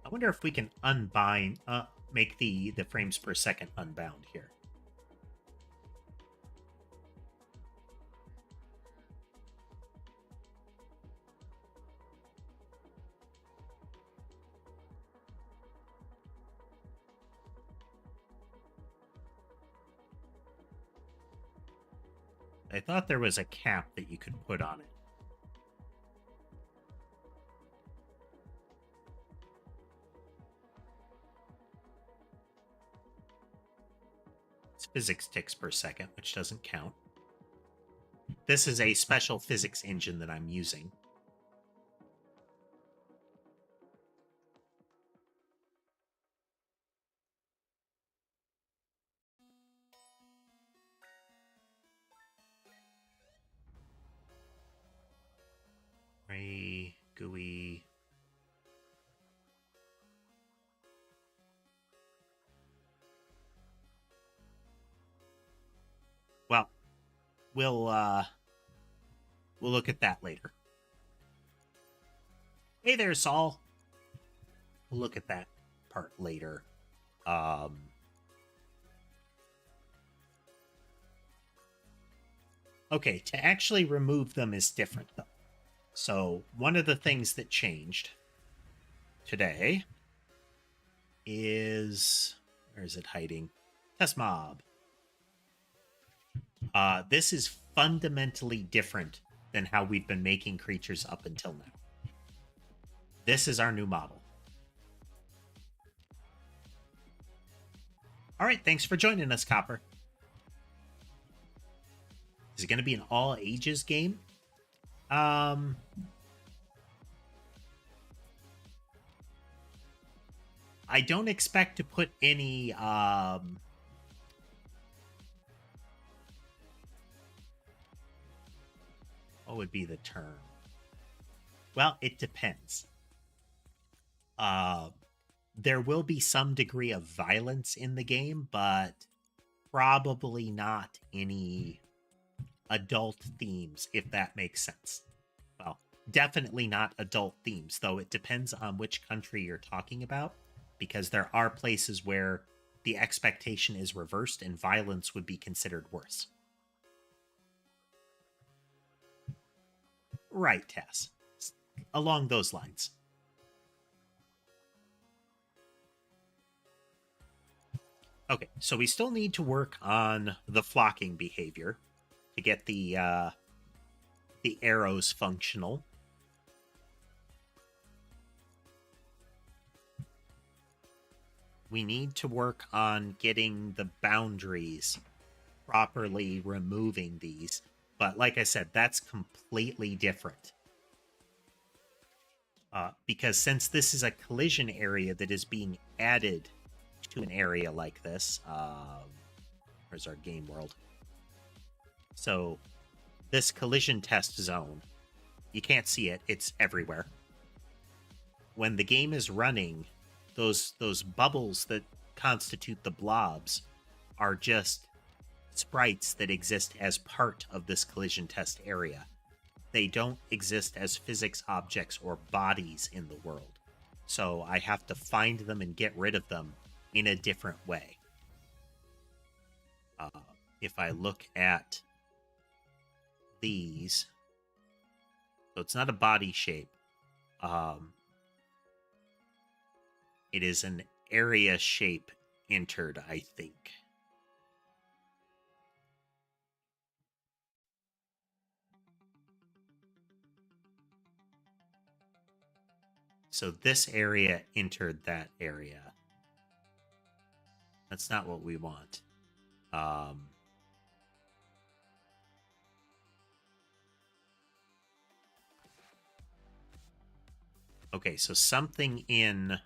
I wonder if we can unbind, make the frames per second unbound here. I thought there was a cap that you could put on it. It's physics ticks per second, which doesn't count. This is a special physics engine that I'm using. Ray, GUI. Well, we'll look at that later. Hey there, Saul. We'll look at that part later. Okay, to actually remove them is different, though. So, one of the things that changed today is... Where is it hiding? Test mob. This is fundamentally different than how we've been making creatures up until now. This is our new model. All right, thanks for joining us, Copper. Is it going to be an all ages game? I don't expect to put any what would be the term? Well, it depends. There will be some degree of violence in the game, but probably not any adult themes, if that makes sense. Well, definitely not adult themes, though it depends on which country you're talking about, because there are places where the expectation is reversed and violence would be considered worse. Right, Tess. Along those lines. Okay, so we still need to work on the flocking behavior to get the arrows functional. We need to work on getting the boundaries properly, removing these. But like I said, that's completely different. Because since this is a collision area that is being added to an area like this, where's our game world? So this collision test zone, you can't see it, it's everywhere. When the game is running, those bubbles that constitute the blobs are just sprites that exist as part of this collision test area. They don't exist as physics objects or bodies in the world. So I have to find them and get rid of them in a different way. If I look at these, so it's not a body shape. It is an area shape entered, I think. So this area entered that area. That's not what we want. Okay, so something in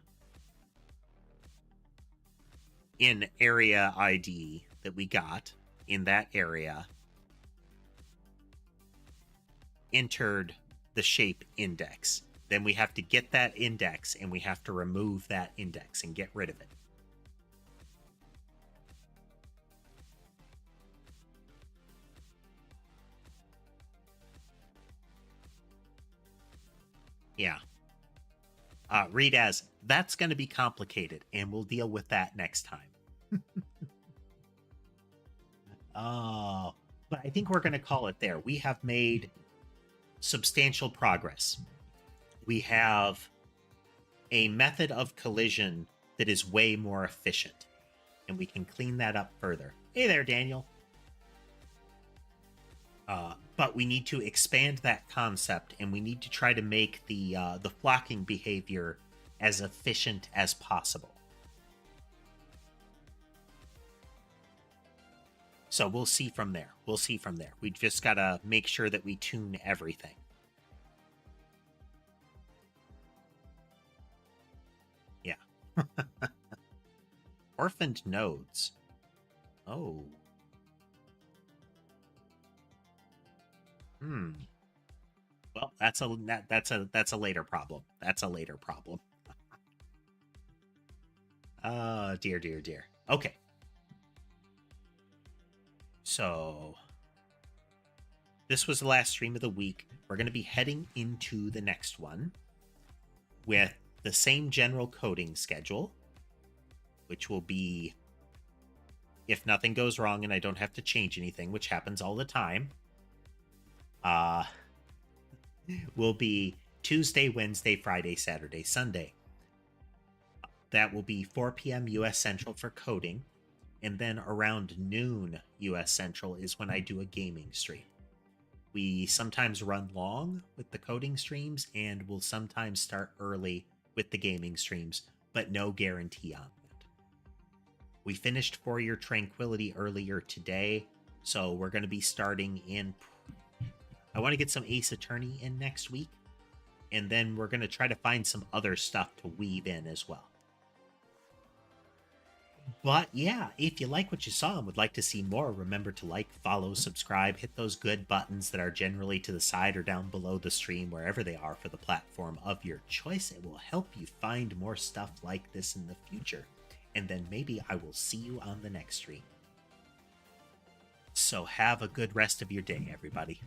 area ID that we got in that area entered the shape index. Then we have to get that index and we have to remove that index and get rid of it. Yeah. Read as, that's going to be complicated, and we'll deal with that next time. Oh, but I think we're going to call it there. We have made substantial progress. We have a method of collision that is way more efficient, and we can clean that up further. Hey there, Daniel. But we need to expand that concept, and we need to try to make the flocking behavior as efficient as possible. So we'll see from there. We'll see from there. We just got to make sure that we tune everything. Yeah. Orphaned nodes. Oh. Well, that's a later problem. That's a later problem. Dear. Okay. So this was the last stream of the week. We're going to be heading into the next one with the same general coding schedule, which will be, if nothing goes wrong and I don't have to change anything, which happens all the time, will be Tuesday, Wednesday, Friday, Saturday, Sunday. That will be 4 p.m. U.S. Central for coding, and then around noon U.S. Central is when I do a gaming stream. We sometimes run long with the coding streams, and we'll sometimes start early with the gaming streams, but no guarantee on that. We finished For Your Tranquility earlier today, so we're going to be starting in... I want to get some Ace Attorney in next week, and then we're going to try to find some other stuff to weave in as well. But yeah, if you like what you saw and would like to see more, remember to like, follow, subscribe, hit those good buttons that are generally to the side or down below the stream, wherever they are for the platform of your choice. It will help you find more stuff like this in the future. And then maybe I will see you on the next stream. So have a good rest of your day, everybody.